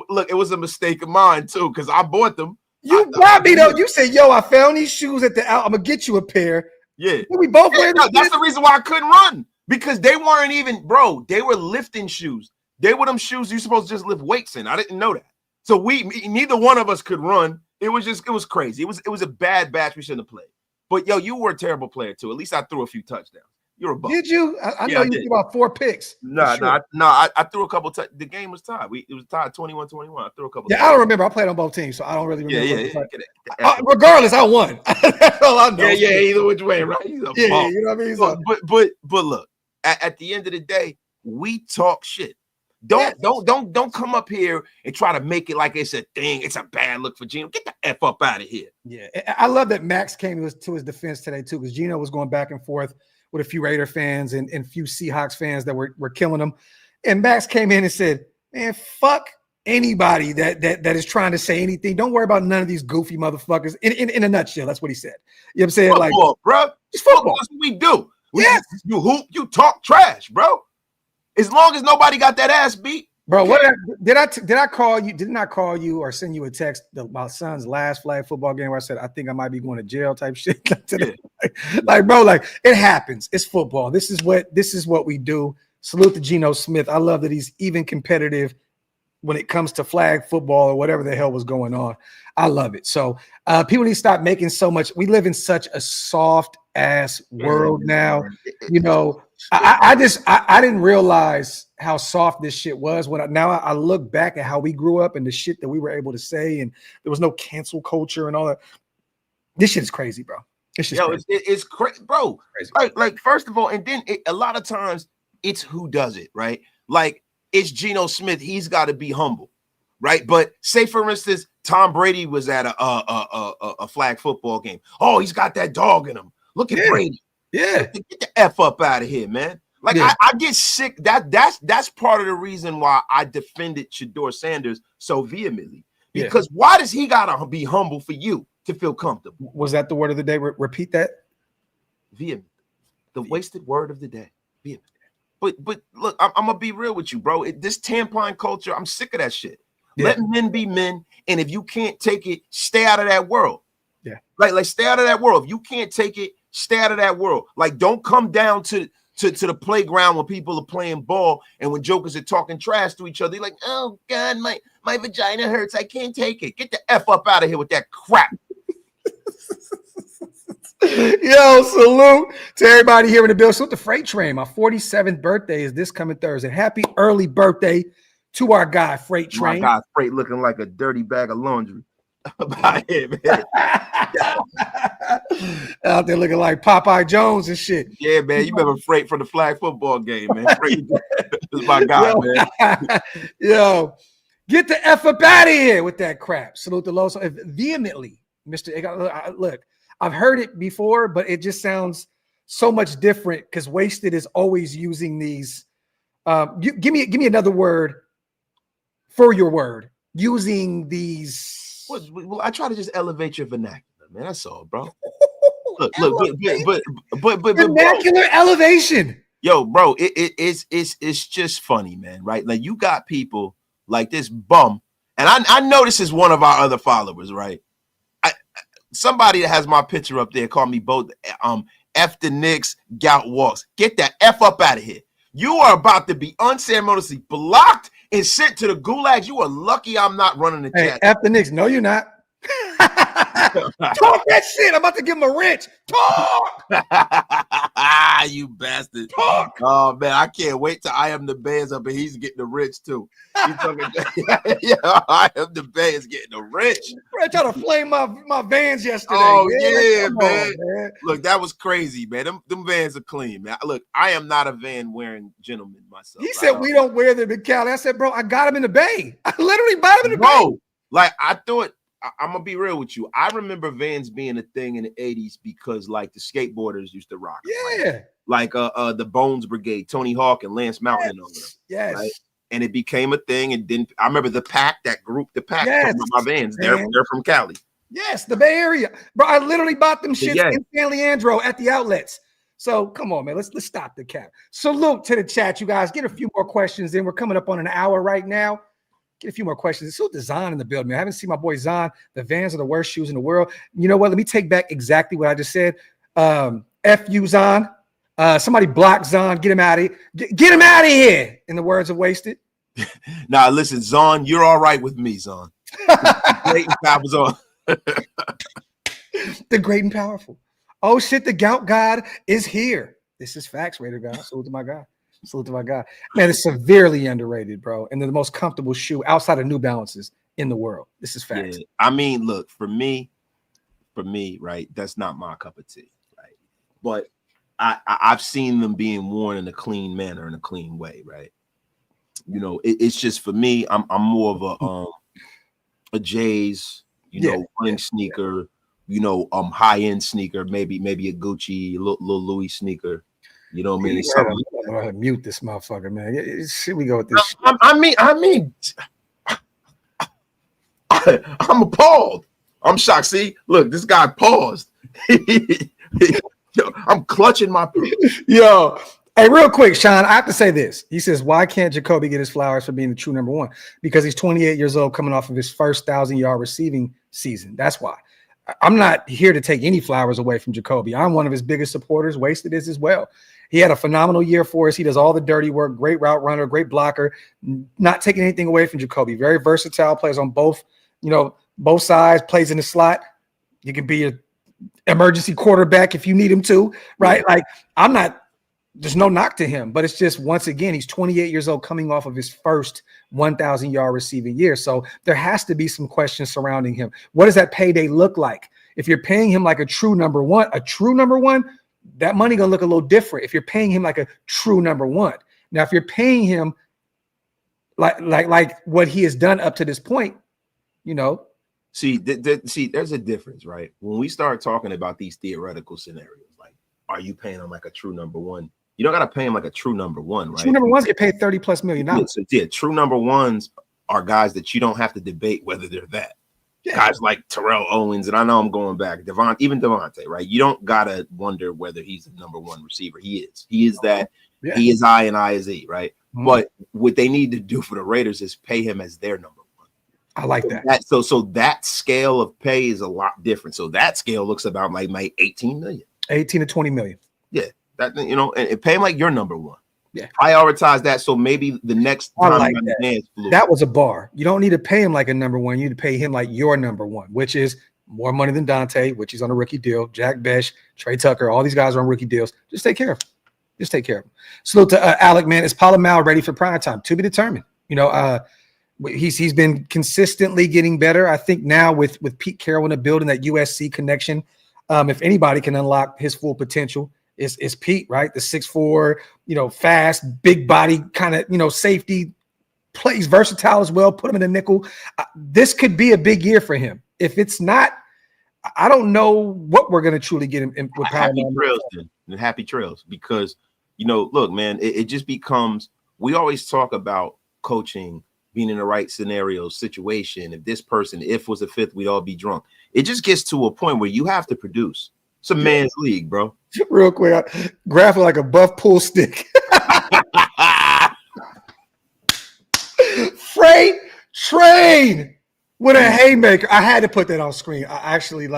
A: Look, it was a mistake of mine too, because I bought them.
B: You brought me though. You said, "Yo, I found these shoes at the out. I'm gonna get you a pair."
A: Yeah,
B: we both wear them.
A: That's the reason why I couldn't run, because they weren't even, bro. They were lifting shoes. They were them shoes you're supposed to just lift weights in. I didn't know that. So neither one of us could run. It was crazy. It was a bad batch. We shouldn't have played. But yo, you were a terrible player too. At least I threw a few touchdowns. You're a bum.
B: Did you? I know you threw about 4 picks.
A: No. I threw a couple. The game was tied. It was tied 21-21. I threw a couple.
B: Yeah, I don't remember. I played on both teams, so I don't really remember.
A: Yeah.
B: Regardless, I won. That's all I know.
A: Yeah. Either which way, right?
B: You know what I mean. So,
A: but look, at the end of the day, we talk shit. Don't come up here and try to make it like it's a thing. It's a bad look for Geno. Get the F up out of here.
B: Yeah, I love that Max came to his defense today too, because Geno was going back and forth with a few Raider fans and a few Seahawks fans that were killing him. And Max came in and said, man, fuck anybody that is trying to say anything. Don't worry about none of these goofy motherfuckers. In a nutshell, that's what he said. You know what I'm saying?
A: Football,
B: like,
A: bro. It's football. That's what we do. You hoop, you talk trash, bro. As long as nobody got that ass beat.
B: Bro, what did I call you? Didn't I call you or send you a text about son's last flag football game where I said I think I might be going to jail type shit? Like, bro, like it happens. It's football. This is what we do. Salute to Geno Smith. I love that he's even competitive when it comes to flag football or whatever the hell was going on. I love it. So people need to stop making so much. We live in such a soft ass world now. You know, I didn't realize how soft this shit was when I look back at how we grew up and the shit that we were able to say, and there was no cancel culture and all that. This shit is crazy, bro.
A: It's crazy, bro. Crazy. Like first of all, and then a lot of times it's who does it, right? Like it's Geno Smith. He's got to be humble, right? But say for instance, Tom Brady was at a flag football game. Oh, he's got that dog in him. Look at Brady.
B: Yeah.
A: Get the F up out of here, man. Like I get sick. That's part of the reason why I defended Shedeur Sanders so vehemently. Because why does he gotta be humble for you to feel comfortable?
B: Was that the word of the day? Repeat that.
A: Vehement. The wasted word of the day. Vehement. But look, I'm gonna be real with you, bro. This tampon culture, I'm sick of that shit. Yeah. Let men be men, and if you can't take it, stay out of that world.
B: Yeah,
A: like stay out of that world. If you can't take it, stay out of that world. Like, don't come down to the playground when people are playing ball and when jokers are talking trash to each other. You're like, oh God, my vagina hurts. I can't take it. Get the F up out of here with that crap.
B: Yo, salute to everybody here in the building. Salute the Freight Train. My 47th birthday is this coming Thursday. Happy early birthday to our guy, Freight Train.
A: My guy, Freight, looking like a dirty bag of laundry. About here, man.
B: Out there looking like Popeye Jones and shit.
A: Yeah, man. You remember Freight from the flag football game, man. Freight is my guy, man.
B: Yo, get the F up out of here with that crap. Salute the low. So vehemently, Mr. Look, I've heard it before, but it just sounds so much different because Wasted is always using these. Give me another word for your word. Using these.
A: Well, I try to just elevate your vernacular, man. That's all, bro. Look, but
B: vernacular elevation.
A: Yo, bro, it's just funny, man. Right? Like, you got people like this bum, and I know this is one of our other followers, right? Somebody that has my picture up there called me both F the Knicks, gout walks. Get that F up out of here. You are about to be unceremoniously blocked and sent to the gulags. You are lucky I'm not running the chat.
B: F the Knicks. No, you're not. Talk that shit. I'm about to give him a wrench. Talk.
A: You bastard.
B: Talk.
A: Oh, man, I can't wait till I am the Bears up and he's getting the wrench too. He's talking, yeah, I am the Bears getting the wrench.
B: I tried to flame my Vans yesterday.
A: Oh, yeah, man. Look, that was crazy, man. Them Vans are clean, man. Look, I am not a Van wearing gentleman myself.
B: He said we don't wear them in Cali. I said, bro, I got them in the Bay. I literally bought them in the Bay.
A: Like, I thought, I'm gonna be real with you. I remember Vans being a thing in the 80s because, like, the skateboarders used to rock.
B: Yeah.
A: Like the Bones Brigade, Tony Hawk and Lance Mountain and all of them.
B: Yes.
A: Right? And it became a thing. And then I remember the Pack, that group, the Pack,
B: yes,
A: my Vans. They're from Cali.
B: Yes, the Bay Area. Bro, I literally bought them shits in San Leandro at the outlets. So come on, man. Let's stop the cap. Salute to the chat, you guys. Get a few more questions in. We're coming up on an hour right now. Get a few more questions. Salute to Zahn in the building, man. I haven't seen my boy Zahn. The Vans are the worst shoes in the world. You know what? Let me take back exactly what I just said. F you, Zahn. Somebody block Zahn. Get him out of here. Get him out of here, in the words of Wasted.
A: Nah, listen, Zahn, you're all right with me, Zahn. Great and powerful on.
B: The great and powerful. Oh, shit, the gout god is here. This is facts, Raider God. Salute to my guy. Salute to my guy. Man, it's severely underrated, bro. And they're the most comfortable shoe outside of New Balances in the world. This is facts.
A: Yeah. I mean, look, for me, right, that's not my cup of tea, right? But I've seen them being worn in a clean manner, in a clean way, right? You know, it's just, for me, I'm more of a J's, running sneaker, high-end sneaker, maybe a Gucci, little Louis sneaker. You know what I mean?
B: I'm gonna mute this motherfucker, man. Should we go with this?
A: I'm appalled. I'm shocked. See, look, this guy paused. I'm clutching my
B: Yo. Hey, real quick, Sean, I have to say this. He says, why can't Jacoby get his flowers for being the true number one? Because he's 28 years old, coming off of his first 1,000-yard receiving season. That's why. I'm not here to take any flowers away from Jacoby. I'm one of his biggest supporters. Wasted is as well. He had a phenomenal year for us. He does all the dirty work, great route runner, great blocker, not taking anything away from Jacoby. Very versatile, plays on both sides, plays in the slot. You can be an emergency quarterback if you need him to, right? Like, there's no knock to him, but it's just, once again, he's 28 years old, coming off of his first 1,000-yard receiving year. So there has to be some questions surrounding him. What does that payday look like? If you're paying him like a true number one, that money gonna look a little different. If you're paying him like a true number one. Now, if you're paying him like what he has done up to this point,
A: See, there's a difference, right? When we start talking about these theoretical scenarios, like, are you paying him like a true number one? You don't got to pay him like a true number one, right?
B: True number ones get paid $30+ million.
A: True number ones are guys that you don't have to debate whether they're that. Yeah. Guys like Terrell Owens, and I know I'm going back, even Devontae, right? You don't gotta wonder whether he's the number one receiver. He is. He is that. Yeah. He is I and I is E, right? Mm-hmm. But what they need to do for the Raiders is pay him as their number one.
B: I like that.
A: So that scale of pay is a lot different. So that scale looks about like 18 million,
B: 18 to 20 million.
A: Yeah, that and pay him like your number one.
B: Yeah,
A: prioritize that. So maybe the next time
B: like that was a bar. You don't need to pay him like a number one. You need to pay him like your number one, which is more money than Dante, which he's on a rookie deal. Jack Besh, Trey Tucker, all these guys are on rookie deals. Just take care of him. Just take care of him. Salute to Alec, man. Is Palomalu ready for prime time? To be determined. He's been consistently getting better. I think now with Pete Carroll in the building, that USC connection, if anybody can unlock his full potential, it's Pete, right? The 6'4", fast, big body kind of, safety, plays versatile as well. Put him in a nickel. This could be a big year for him. If it's not, I don't know what we're going to truly get him with
A: happy trails, then. And happy trails, because look, man, it just becomes. We always talk about coaching being in the right scenario, situation. If this person, if was a fifth, we'd all be drunk. It just gets to a point where you have to produce. It's a man's league, bro.
B: Real quick, graph like a buff pool stick. Freight train with a haymaker. I had to put that on screen. I actually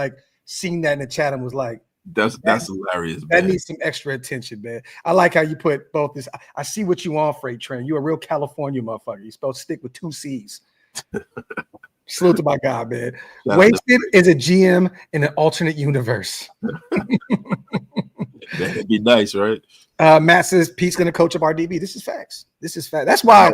B: seen that in the chat and was like,
A: that's hilarious.
B: That
A: man.
B: Needs some extra attention, man. I like how you put both this. I see what you on, Freight Train. You're a real California motherfucker. You're supposed to stick with 2 C's. Salute to my guy, man. Wasted is a GM in an alternate universe.
A: That'd be nice, right?
B: Matt says Pete's going to coach up RDB. This is facts. That's why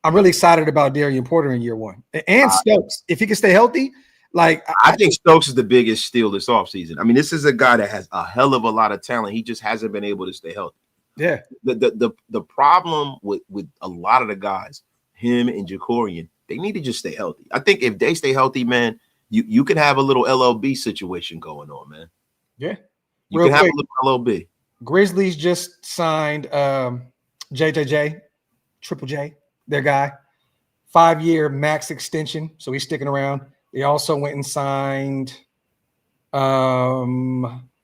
B: I'm really excited about Darian Porter in year one. And Stokes, if he can stay healthy.
A: I think Stokes is the biggest steal this offseason. I mean, this is a guy that has a hell of a lot of talent. He just hasn't been able to stay healthy.
B: Yeah.
A: The problem with a lot of the guys, him and Jacorian, they need to just stay healthy. I think if they stay healthy, man, you can have a little LLB situation going on, man.
B: Yeah.
A: You can have a little LLB.
B: Grizzlies just signed JJJ, Triple J, their guy. 5-year max extension, so he's sticking around. They also went and signed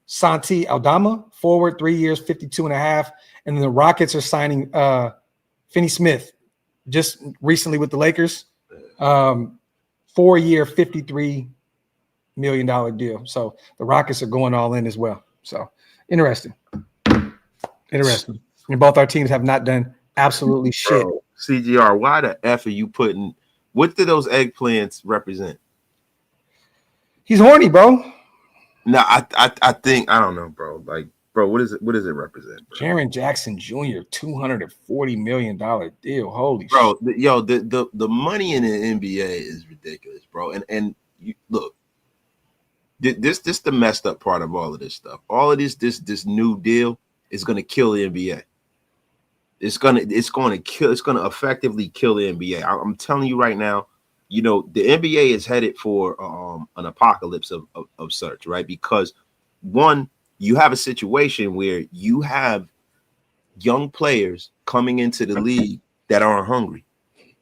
B: Santi Aldama, forward, 3 years, 52.5. And then the Rockets are signing Finney Smith just recently with the Lakers. 4-year, $53 million deal. So the Rockets are going all in as well. So interesting. And both our teams have not done absolutely shit.
A: Bro, CGR, why the F are you putting? What do those eggplants represent?
B: He's horny, bro.
A: No, I think I don't know, bro. Bro, what does it represent?
B: Jaren Jackson Jr., $240 million deal. Holy
A: bro, shit. The money in the NBA is ridiculous, bro. And you look, this the messed up part of all of this stuff. All of this new deal is gonna kill the NBA. It's gonna effectively kill the NBA. I'm telling you right now. The NBA is headed for an apocalypse of such, right? Because one, you have a situation where you have young players coming into the league that aren't hungry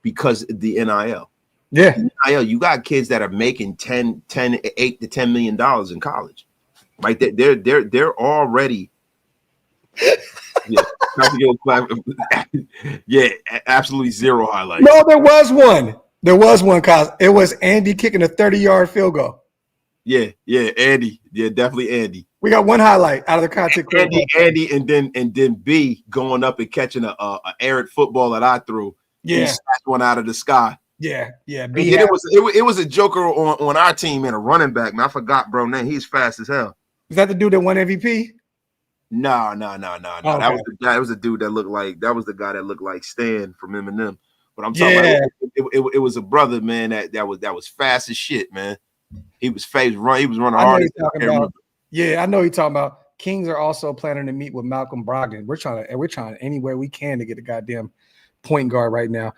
A: because of the NIL.
B: Yeah.
A: NIL, you got kids that are making $8 to $10 million in college, right? They're already yeah, absolutely zero highlights.
B: No, there was one. Cause it was Andy kicking a 30-yard field goal.
A: Yeah, Andy. Yeah, definitely Andy.
B: We got one highlight out of the content.
A: Andy, and then B going up and catching a errant football that I threw.
B: Yeah,
A: he snatched one out of the sky.
B: Yeah.
A: B. It was a joker on our team and a running back. Man, I forgot, bro. Man, he's fast as hell.
B: Is that the dude that won MVP?
A: No.
B: Okay.
A: That was the dude that looked like the guy that looked like Stan from Eminem. But I'm talking about it was a brother, man, that was fast as shit, man. He was running hard.
B: I know you're talking about. Kings are also planning to meet with Malcolm Brogdon. We're trying any way we can to get a goddamn point guard right now.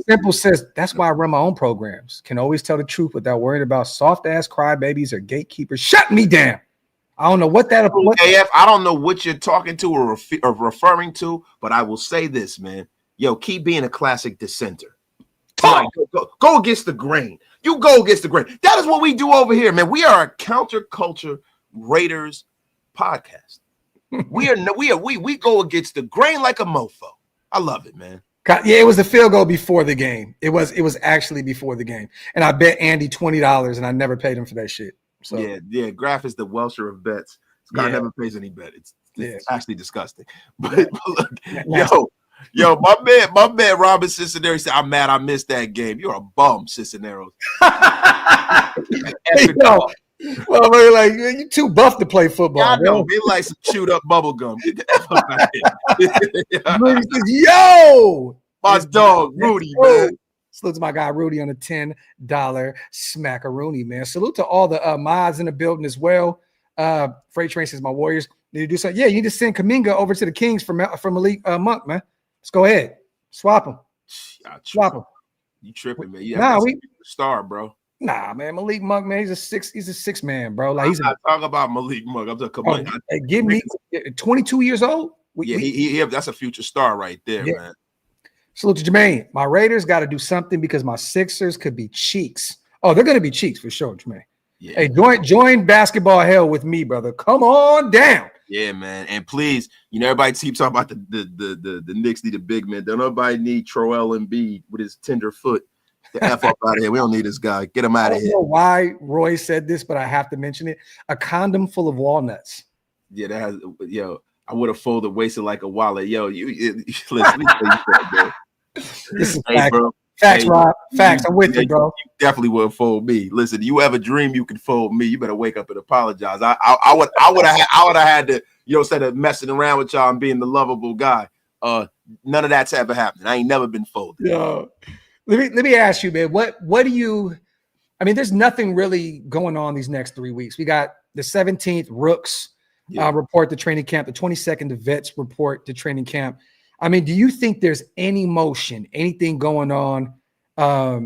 B: Simple says that's why I run my own programs. Can always tell the truth without worrying about soft ass crybabies or gatekeepers. Shut me down. I don't know what that.
A: AF, I don't know what you're talking to or referring to, but I will say this, man. Yo, keep being a classic dissenter. Like, go against the grain. You go against the grain. That is what we do over here, man. We are a counterculture Raiders podcast. We go against the grain like a mofo. I love it, man.
B: Yeah, it was the field goal before the game. It was actually before the game, and I bet Andy $20, and I never paid him for that shit. So
A: yeah. Graf is the Welsher of bets. This guy never pays any bet. It's actually disgusting. But look, yo, my man Robin Cisneros said, "I'm mad I missed that game." You're a bum, Cisneros.
B: Well, we're like, you too buff to play football.
A: I know. They like some chewed up bubble gum. Get the F up out here.
B: Rudy says, yo,
A: my dog, Rudy, man.
B: Salute to my guy Rudy on a $10 smackaroonie, man. Salute to all the mods in the building as well. Freight Train says, my Warriors need to do something. Yeah, you need to send Minkah over to the Kings from Malik Monk, man. Let's go ahead. Swap him. Swap him.
A: You tripping, man. Yeah, star, bro.
B: Nah, man, Malik Monk, man, he's a six man, bro. Like he's
A: not talking about Malik Monk. I'm talking about
B: give me 22 years old.
A: That's a future star right there, man.
B: Salute to Jermaine. My Raiders got to do something because my Sixers could be cheeks. Oh, they're gonna be cheeks for sure, Jermaine. Yeah. Hey, join basketball hell with me, brother. Come on down.
A: Yeah, man. And please, everybody keeps talking about the Knicks need a big man. Don't nobody need Joel Embiid with his tender foot. The F up out of here. We don't need this guy. Get him out of here.
B: I don't know why Roy said this, but I have to mention it. A condom full of walnuts.
A: Yeah, that has. I would have folded, wasted like a wallet. Yo, listen.
B: This is facts, bro. Facts, Rob. Facts. I'm with you, bro.
A: You definitely wouldn't fold me. Listen, you ever dream you can fold me? You better wake up and apologize. I would have had to, instead of messing around with y'all and being the lovable guy. None of that's ever happened. I ain't never been folded.
B: Yo. Let me ask you, man, what do you – I mean, there's nothing really going on these next 3 weeks. We got the 17th Rooks report to training camp, the 22nd the Vets report to training camp. I mean, do you think there's any motion, anything going on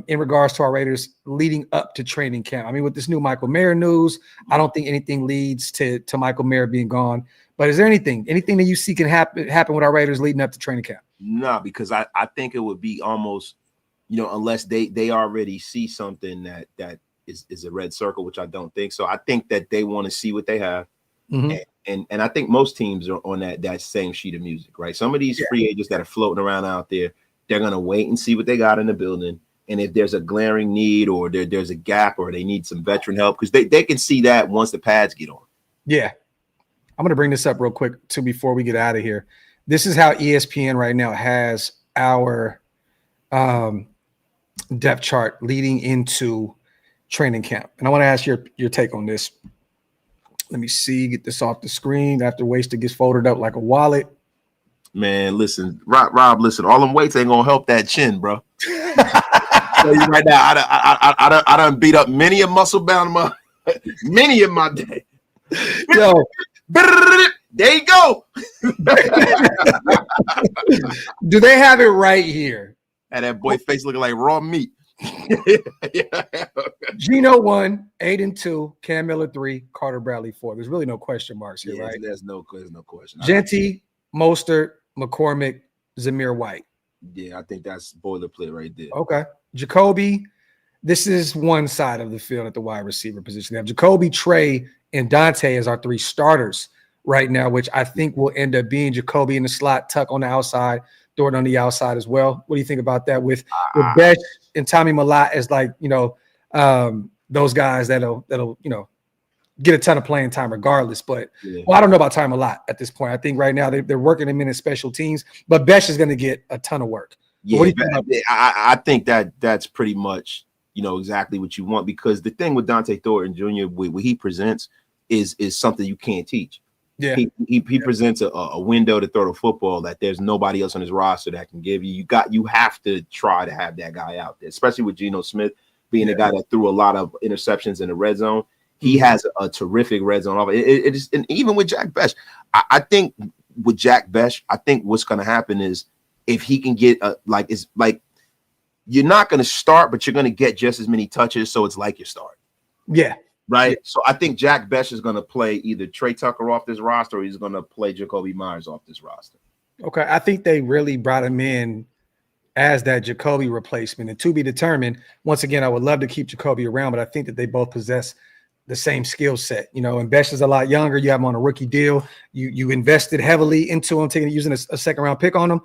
B: in regards to our Raiders leading up to training camp? I mean, with this new Michael Mayer news, I don't think anything leads to Michael Mayer being gone. But is there anything that you see can happen with our Raiders leading up to training camp?
A: No, because I think it would be almost – unless they already see something that is a red circle, which I don't think. So I think that they want to see what they have. Mm-hmm. And I think most teams are on that same sheet of music, right? Some of these free agents that are floating around out there, they're going to wait and see what they got in the building. And if there's a glaring need or there's a gap or they need some veteran help, because they can see that once the pads get on. Yeah.
B: I'm going to bring this up real quick too before we get out of here. This is how ESPN right now has our depth chart leading into training camp. And I want to ask your take on this. Let me see, get this off the screen after Wasted gets folded up like a wallet.
A: Man, listen, Rob, listen, all them weights ain't gonna help that chin, bro. Tell you right now, I done beat up many a muscle bound many in my day.
B: Yo,
A: there you go.
B: Do they have it right here?
A: And that boy face looking like raw meat.
B: Gino 1, Aiden 2, Cam Miller 3, Carter Bradley 4. There's really no question marks here, right?
A: There's no question.
B: Genty, Mostert, McCormick, Zamir White.
A: Yeah, I think that's boilerplate right there.
B: Okay. Jacoby, this is one side of the field at the wide receiver position. They have Jacoby, Trey, and Dante as our 3 starters right now, which I think will end up being Jacoby in the slot, Tuck on the outside, Thornton on the outside as well. What do you think about that with Besh and Tommy Malott as those guys that'll get a ton of playing time regardless? But I don't know about Tommy Malott at this point. I think right now they're working him in as special teams, but Besh is going to get a ton of work.
A: Yeah, what do you think I think that's pretty much exactly what you want, because the thing with Dante Thornton Jr. what he presents is something you can't teach. Yeah, he presents a window to throw the football that there's nobody else on his roster that can give you. You have to try to have that guy out there, especially with Geno Smith being a guy that threw a lot of interceptions in the red zone. He has a terrific red zone. And even with Jack Besh, I think with Jack Besh, I think what's going to happen is if he can get you're not going to start, but you're going to get just as many touches, so it's like you're starting.
B: Yeah.
A: right?
B: Yeah.
A: So I think Jack Best is going to play either Trey Tucker off this roster or he's going to play Jacoby Myers off this roster.
B: Okay, I think they really brought him in as that Jacoby replacement, and to be determined. Once again, I would love to keep Jacoby around, but I think that they both possess the same skill set, and Best is a lot younger. You have him on a rookie deal. You invested heavily into him, using a second round pick on him.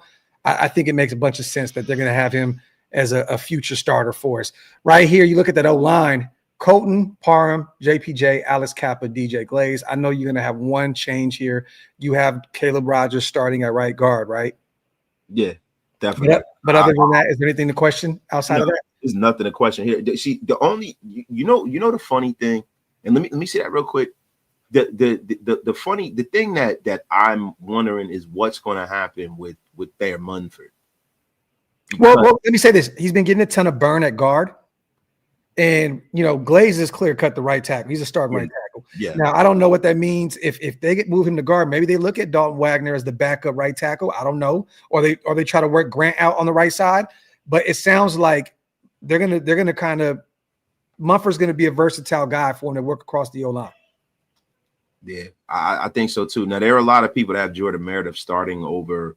B: I think it makes a bunch of sense that they're going to have him as a future starter for us. Right here, you look at that O-line: Colton, Parham, JPJ, Alex Kappa, DJ Glaze. I know you're going to have one change here. You have Caleb Rogers starting at right guard, right?
A: Yeah, definitely.
B: But other than that, is there anything to question outside of that?
A: There's nothing to question here. See, the only the funny thing, and let me say that real quick. The thing that I'm wondering is what's going to happen with Bear Munford.
B: Well, let me say this: he's been getting a ton of burn at guard, and Glaze is clear cut the right tackle. He's a starting right tackle.
A: Yeah.
B: Now I don't know what that means. If they move him to guard, maybe they look at Dalton Wagner as the backup right tackle. I don't know, or they try to work Grant out on the right side. But it sounds like they're gonna kind of Munford's gonna be a versatile guy for him to work across the O-line.
A: Yeah, I think so too. Now there are a lot of people that have Jordan Meredith starting over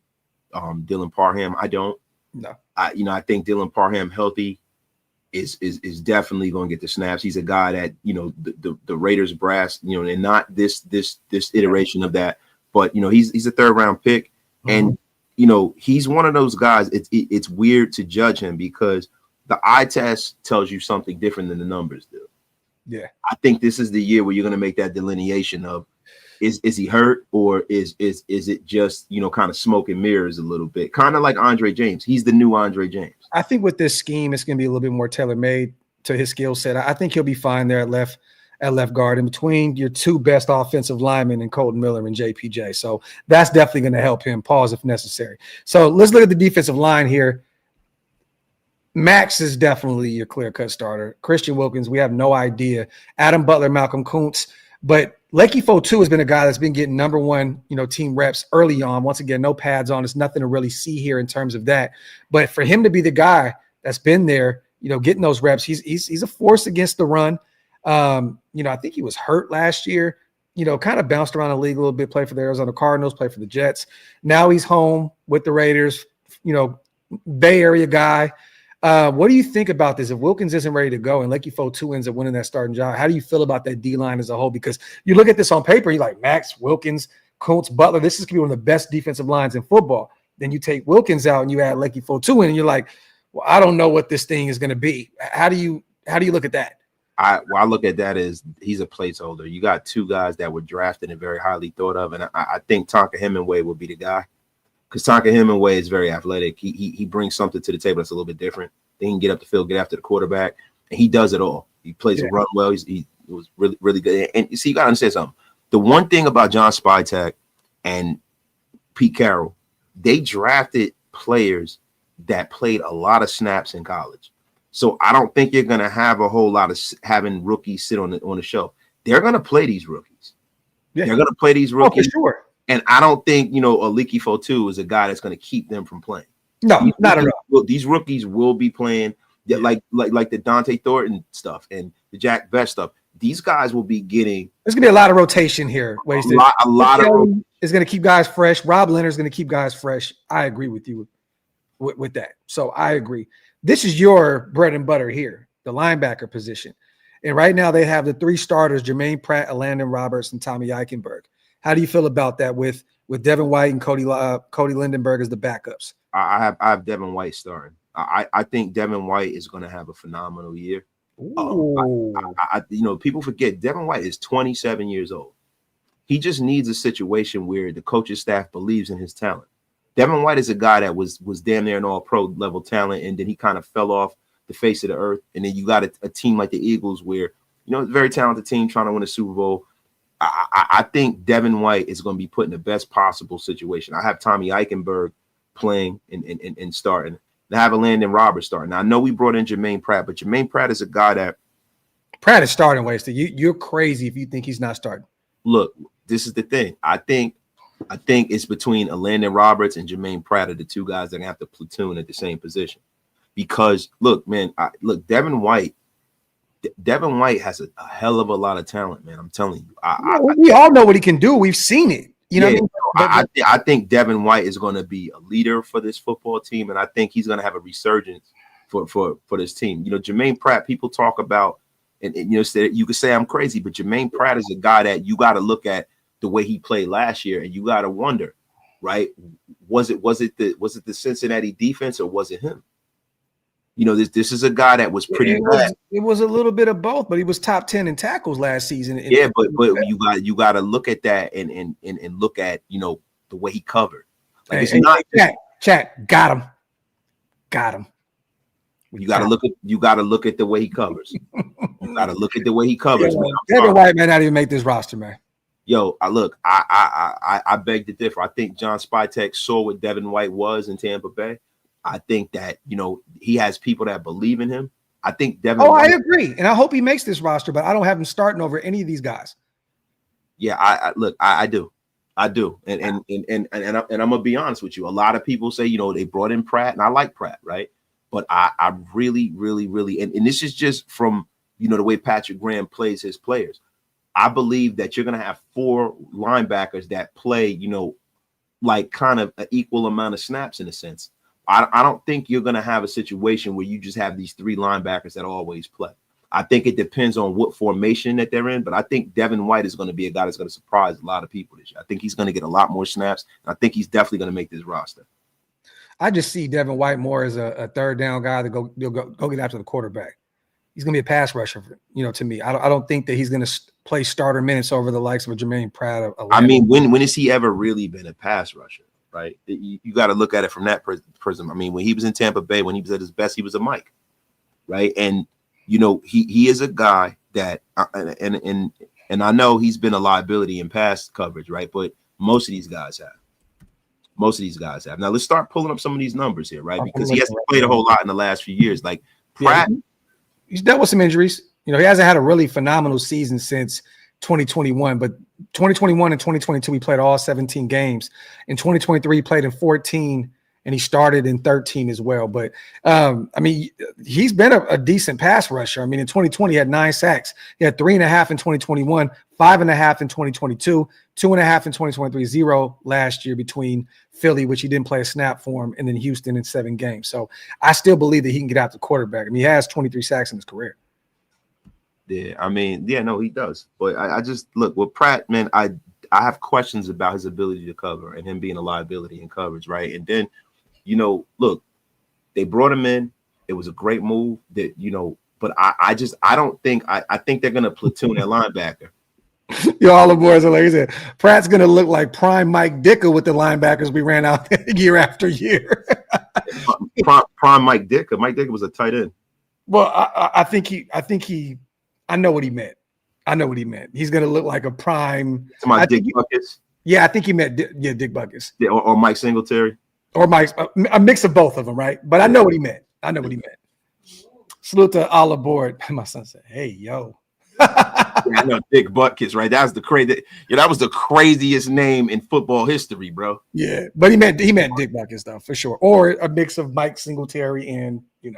A: Dylan Parham. I don't.
B: No.
A: I think Dylan Parham healthy is definitely going to get the snaps. He's a guy that the Raiders brass, and not this iteration of that, but he's a third round pick, and he's one of those guys. It's weird to judge him because the eye test tells you something different than the numbers do.
B: Yeah,
A: I think this is the year where you're going to make that delineation of is he hurt or is it just kind of smoke and mirrors a little bit, kind of like Andre James. He's the new Andre James.
B: I think with this scheme, it's going to be a little bit more tailor-made to his skill set. I think he'll be fine there at left guard in between your two best offensive linemen and Colton Miller and JPJ. So that's definitely going to help him. Pause if necessary. So let's look at the defensive line here. Max is definitely your clear-cut starter. Christian Wilkins, we have no idea. Adam Butler, Malcolm Kuntz. But Lecky Fotu has been a guy that's been getting number one, team reps early on. Once again, no pads on. There's nothing to really see here in terms of that. But for him to be the guy that's been there, getting those reps, he's a force against the run. I think he was hurt last year. Kind of bounced around the league a little bit, played for the Arizona Cardinals, played for the Jets. Now he's home with the Raiders, Bay Area guy. What do you think about this? If Wilkins isn't ready to go and Lecky Fotu ends up winning that starting job, how do you feel about that D-line as a whole? Because you look at this on paper, you're like, Max, Wilkins, Kuntz, Butler, this is going to be one of the best defensive lines in football. Then you take Wilkins out and you add Lecky Fotu in, and you're like, well, I don't know what this thing is going to be. How do you look at that?
A: I look at that as he's a placeholder. You got two guys that were drafted and very highly thought of, and I think Tonka Hemingway will be the guy. Because Tonka Hemingway is very athletic. He brings something to the table that's a little bit different. He can get up the field, get after the quarterback, and he does it all. He plays a run well. He was really, really good. And you see, you got to understand something. The one thing about John Spytek and Pete Carroll, they drafted players that played a lot of snaps in college. So I don't think you're going to have a whole lot of having rookies sit on the show. They're going to play these rookies. Yeah. They're going to play these rookies.
B: Oh, for sure.
A: And I don't think, Lecky Fotu is a guy that's going to keep them from playing.
B: No, not at all.
A: These rookies will be playing like the Dante Thornton stuff and the Jack Best stuff. These guys will be getting.
B: There's going to be a lot of rotation here.
A: Wasted. A lot of
B: is going to keep guys fresh. Rob Leonard's going to keep guys fresh. I agree with you with that. So I agree. This is your bread and butter here, the linebacker position. And right now they have the three starters: Jermaine Pratt, Landon Roberts, and Tommy Eichenberg. How do you feel about that with Devin White and Cody Lindenberg as the backups?
A: I have Devin White starting. I think Devin White is going to have a phenomenal year. People forget Devin White is 27 years old. He just needs a situation where the coaching staff believes in his talent. Devin White is a guy that was damn near an all-pro level talent, and then he kind of fell off the face of the earth. And then you got a team like the Eagles where, a very talented team trying to win a Super Bowl. I think Devin White is going to be put in the best possible situation. I have Tommy Eichenberg playing and starting. And I have a Landon Roberts starting. Now, I know we brought in Jermaine Pratt, but Jermaine Pratt is a guy that
B: Pratt is starting, Wasted. You're crazy if you think he's not starting.
A: Look, this is the thing. I think it's between Landon Roberts and Jermaine Pratt are the two guys that are going to have to platoon at the same position. Because look, man, Devin White Devin White has a hell of a lot of talent, man. I'm telling you.
B: We all know what he can do. We've seen it. You know what I mean?
A: I think Devin White is going to be a leader for this football team, and I think he's going to have a resurgence for this team. You know, Jermaine Pratt, people talk about, and you know, you could say I'm crazy, but Jermaine Pratt is a guy that you got to look at the way he played last year, and you got to wonder, right? Was it the Cincinnati defense, or was it him? You know, this is a guy that was pretty bad.
B: It was a little bit of both, but he was top 10 in tackles last season.
A: Yeah, but you got to look at that and look at, you know, the way he covered. Like, it's not
B: chat. Got him.
A: You got to look at the way he covers. You got to look at the way he covers.
B: Yeah, man. Devin White may not even make this roster, man.
A: Yo, I beg to differ. I think John Spytek saw what Devin White was in Tampa Bay. I think that, you know, he has people that believe in him. I think Devin.
B: I agree, and I hope he makes this roster, but I don't have him starting over any of these guys.
A: Yeah, I do, and I'm gonna be honest with you. A lot of people say, you know, they brought in Pratt, and I like Pratt, right? But I really, and this is just from, you know, the way Patrick Graham plays his players. I believe that you're gonna have 4 linebackers that play, you know, like kind of an equal amount of snaps in a sense. I don't think you're going to have a situation where you just have these 3 linebackers that always play. I think it depends on what formation that they're in, but I think Devin White is going to be a guy that's going to surprise a lot of people this year. I think he's going to get a lot more snaps, and I think he's definitely going to make this roster.
B: I just see Devin White more as a third down guy to go get after the quarterback. He's going to be a pass rusher, you know, to me. I don't think that he's going to play starter minutes over the likes of Jermaine Pratt.
A: I mean, when has he ever really been a pass rusher? Right, you got to look at it from that prism. I mean, when he was in Tampa Bay, when he was at his best, he was a Mike, right? And you know, he is a guy that, and I know he's been a liability in pass coverage, right? But most of these guys have. Now let's start pulling up some of these numbers here, right? Because he hasn't played a whole lot in the last few years. Like Pratt,
B: he's dealt with some injuries. You know, he hasn't had a really phenomenal season since 2021, but 2021 and 2022, he played all 17 games. In 2023, he played in 14, and he started in 13 as well. But, I mean, he's been a decent pass rusher. I mean, in 2020, he had 9 sacks. He had 3.5 in 2021, 5.5 in 2022, 2.5 in 2023, 0 last year between Philly, which he didn't play a snap for him, and then Houston in 7 games. So I still believe that he can get out the quarterback. I mean, he has 23 sacks in his career.
A: Yeah, I mean, yeah, no, he does. But I just look with Pratt, man. I have questions about his ability to cover and him being a liability in coverage, right? And then, you know, look, they brought him in. It was a great move. That, you know, but I think they're gonna platoon their linebacker.
B: Yo, all the boys are like I said, Pratt's gonna look like prime Mike Ditka with the linebackers we ran out year after year.
A: prime Mike Ditka. Mike Ditka was a tight end.
B: Well, I think he. I know what he meant. He's going to look like a prime.
A: Dick Buckets?
B: Yeah, I think he meant Dick Buckets.
A: Yeah, or Mike Singletary.
B: Or Mike, a mix of both of them, right? But I know what he meant. Salute to all aboard. My son said, hey, yo.
A: Yeah, I know Dick Buckets, right? That was the craziest name in football history, bro.
B: Yeah, but he meant Dick Buckets, though, for sure. Or a mix of Mike Singletary and, you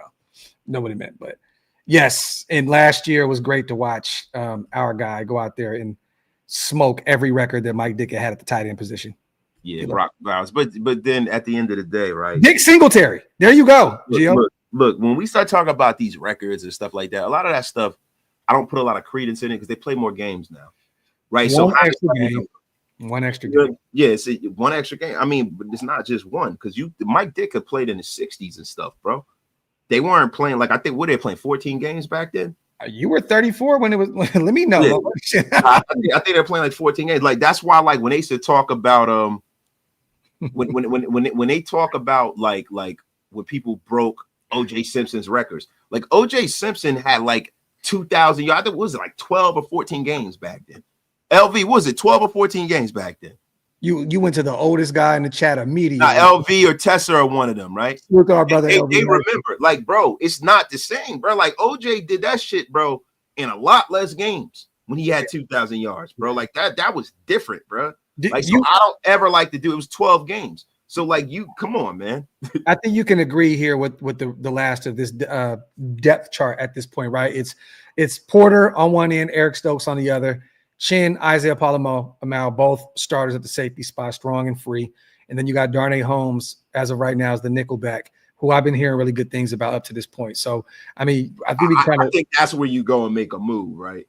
B: know what he meant, but. Yes, and last year it was great to watch our guy go out there and smoke every record that Mike Ditka had at the tight end position.
A: Yeah, Brock Bowers. But then at the end of the day, right?
B: Dick Singletary. There you go, Gio.
A: Look, when we start talking about these records and stuff like that, a lot of that stuff, I don't put a lot of credence in it because they play more games now, right? One extra game. Yeah, it's one extra game. I mean, but it's not just one because Mike Ditka played in the 60s and stuff, bro. They weren't playing I think they playing 14 games back then.
B: You were 34 when it was. Let me know.
A: Yeah. I think they're playing like 14 games. Like that's why, like when they used to talk about when they talk about like when people broke O.J. Simpson's records, like O.J. Simpson had like 2,000 yards. I think was it like 12 or 14 games back then. LV was it 12 or 14 games back then?
B: You went to the oldest guy in the chat immediately.
A: LV or Tessa are one of them, right?
B: Look, our brother.
A: They remember, like, bro, it's not the same, bro. Like OJ did that shit, bro, in a lot less games when he had 2,000 yards, bro. Like that was different, bro. I don't ever like to do. It was 12 games, So like, you come on, man.
B: I think you can agree here with the last of this depth chart at this point, right? It's Porter on one end, Eric Stokes on the other, Chin, Isaiah Amal, both starters at the safety spot, strong and free. And then you got Darnay Holmes as of right now as the nickelback, who I've been hearing really good things about up to this point. So, I mean, I think
A: that's where you go and make a move, right?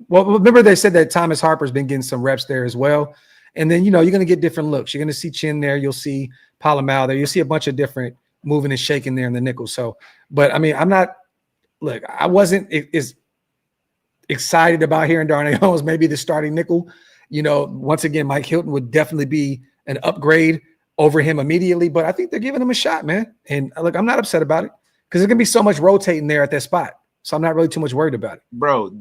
B: Well, remember they said that Thomas Harper's been getting some reps there as well. And then, you're going to get different looks. You're going to see Chin there. You'll see Palomal there. You'll see a bunch of different moving and shaking there in the nickel. So, but I mean, I wasn't as excited about hearing Darnay Holmes, maybe the starting nickel. Once again, Mike Hilton would definitely be an upgrade over him immediately, but I think they're giving him a shot, man. And look, I'm not upset about it because there's going to be so much rotating there at that spot. So I'm not really too much worried about it.
A: Bro,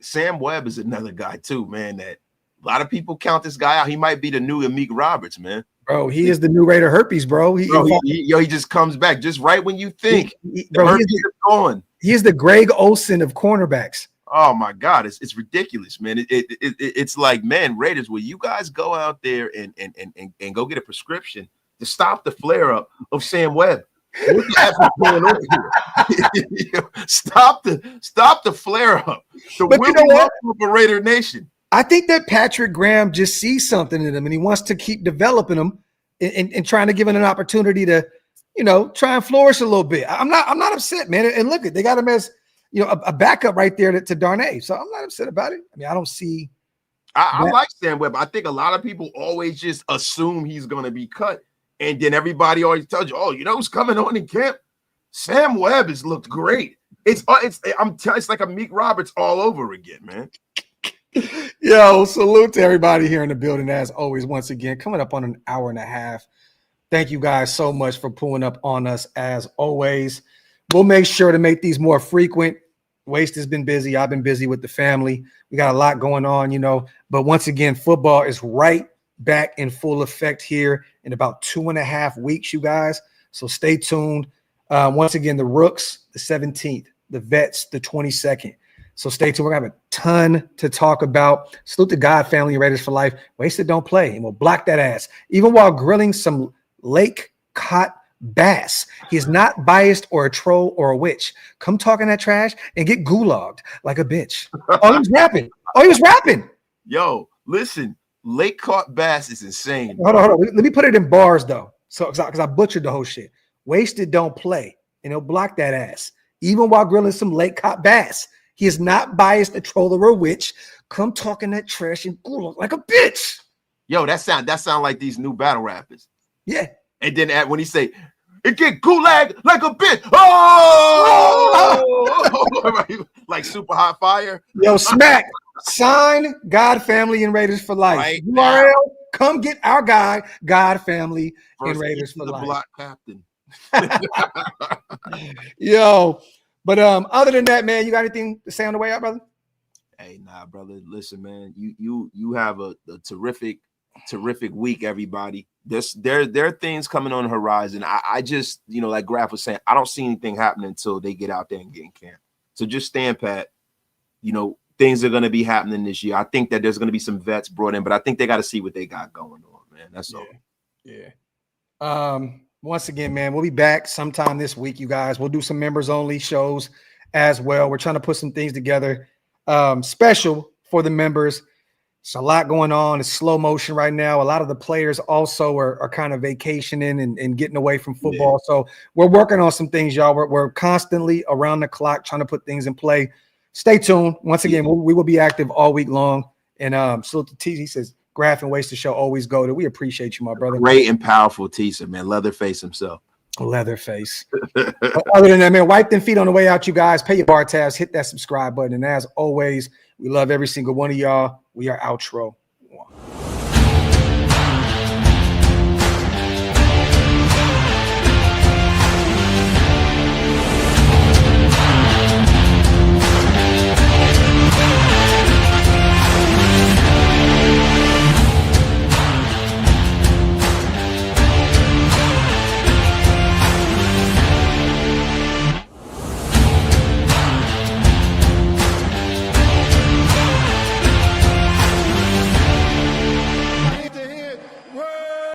A: Sam Webb is another guy too, man, that a lot of people count this guy out. He might be the new Amik Roberts, man.
B: Bro, he is the new Raider herpes, bro. He
A: just comes back just right when you think
B: he
A: is gone.
B: He is the Greg Olsen of cornerbacks.
A: Oh my God, it's ridiculous, man. It's like, man, Raiders, will you guys go out there and go get a prescription to stop the flare up of Sam Webb? What the F is going on here? Stop the flare up.
B: But you know what?
A: Of a Raider Nation.
B: I think that Patrick Graham just sees something in him, and he wants to keep developing him and trying to give him an opportunity to, try and flourish a little bit. I'm not upset, man. And look, they got him as a backup right there to Darnay. So I'm not upset about it. I mean, I don't see.
A: I like Sam Webb. I think a lot of people always just assume he's going to be cut. And then everybody always tells you, oh, who's coming on in camp? Sam Webb has looked great. It's like Amik Roberts all over again, man.
B: Yo, salute to everybody here in the building. As always, once again, coming up on an hour and a half. Thank you guys so much for pulling up on us as always. We'll make sure to make these more frequent. Waste has been busy. I've been busy with the family. We got a lot going on, but once again, football is right back in full effect here in about 2.5 weeks, you guys. So stay tuned. Once again, the Rooks, the 17th, the Vets, the 22nd. So stay tuned. We're going to have a ton to talk about. Salute the God family and Raiders for life. Wasted don't play, and we'll block that ass. Even while grilling some lake-caught bass. He is not biased or a troll or a witch. Come talking that trash and get gulagged like a bitch. Oh, he was rapping.
A: Yo, listen. Lake-caught bass is insane.
B: Hold on. Let me put it in bars, though. So because I butchered the whole shit. Wasted don't play, and he'll block that ass. Even while grilling some lake-caught bass. He is not biased, a troll, or a witch. Come talking that trash and gulag like a bitch.
A: Yo, that sound like these new battle rappers.
B: Yeah.
A: And then when he say, it get gulag like a bitch. Oh! Like super hot fire.
B: Yo, smack. Sign God Family and Raiders for Life.
A: Right
B: URL,
A: now.
B: come get our guy, God Family
A: First
B: and Raiders for Life.
A: Block captain.
B: Yo, but other than that, man, you got anything to say on the way out, brother?
A: Hey, nah, brother. Listen, man, you have a terrific week, everybody. There are things coming on the horizon. I just, like Graf was saying, I don't see anything happening until they get out there and get in camp. So just stand pat. Things are going to be happening this year. I think that there's going to be some vets brought in, but I think they got to see what they got going on, man. That's all.
B: Yeah. Once again, man, we'll be back sometime this week, you guys. We'll do some members only shows as well. We're trying to put some things together special for the members. It's a lot going on. It's slow motion right now. A lot of the players also are kind of vacationing and getting away from football. Yeah. So we're working on some things, y'all. We're constantly around the clock trying to put things in play. Stay tuned. Once again, we will be active all week long. And salute to T. He says, Graf and Waste the Show always go to. We appreciate you, my brother.
A: Great and powerful teaser, man. Leatherface himself.
B: Leatherface. Other than that, man, wipe them feet on the way out, you guys. Pay your bar tabs. Hit that subscribe button. And as always, we love every single one of y'all. We are outro.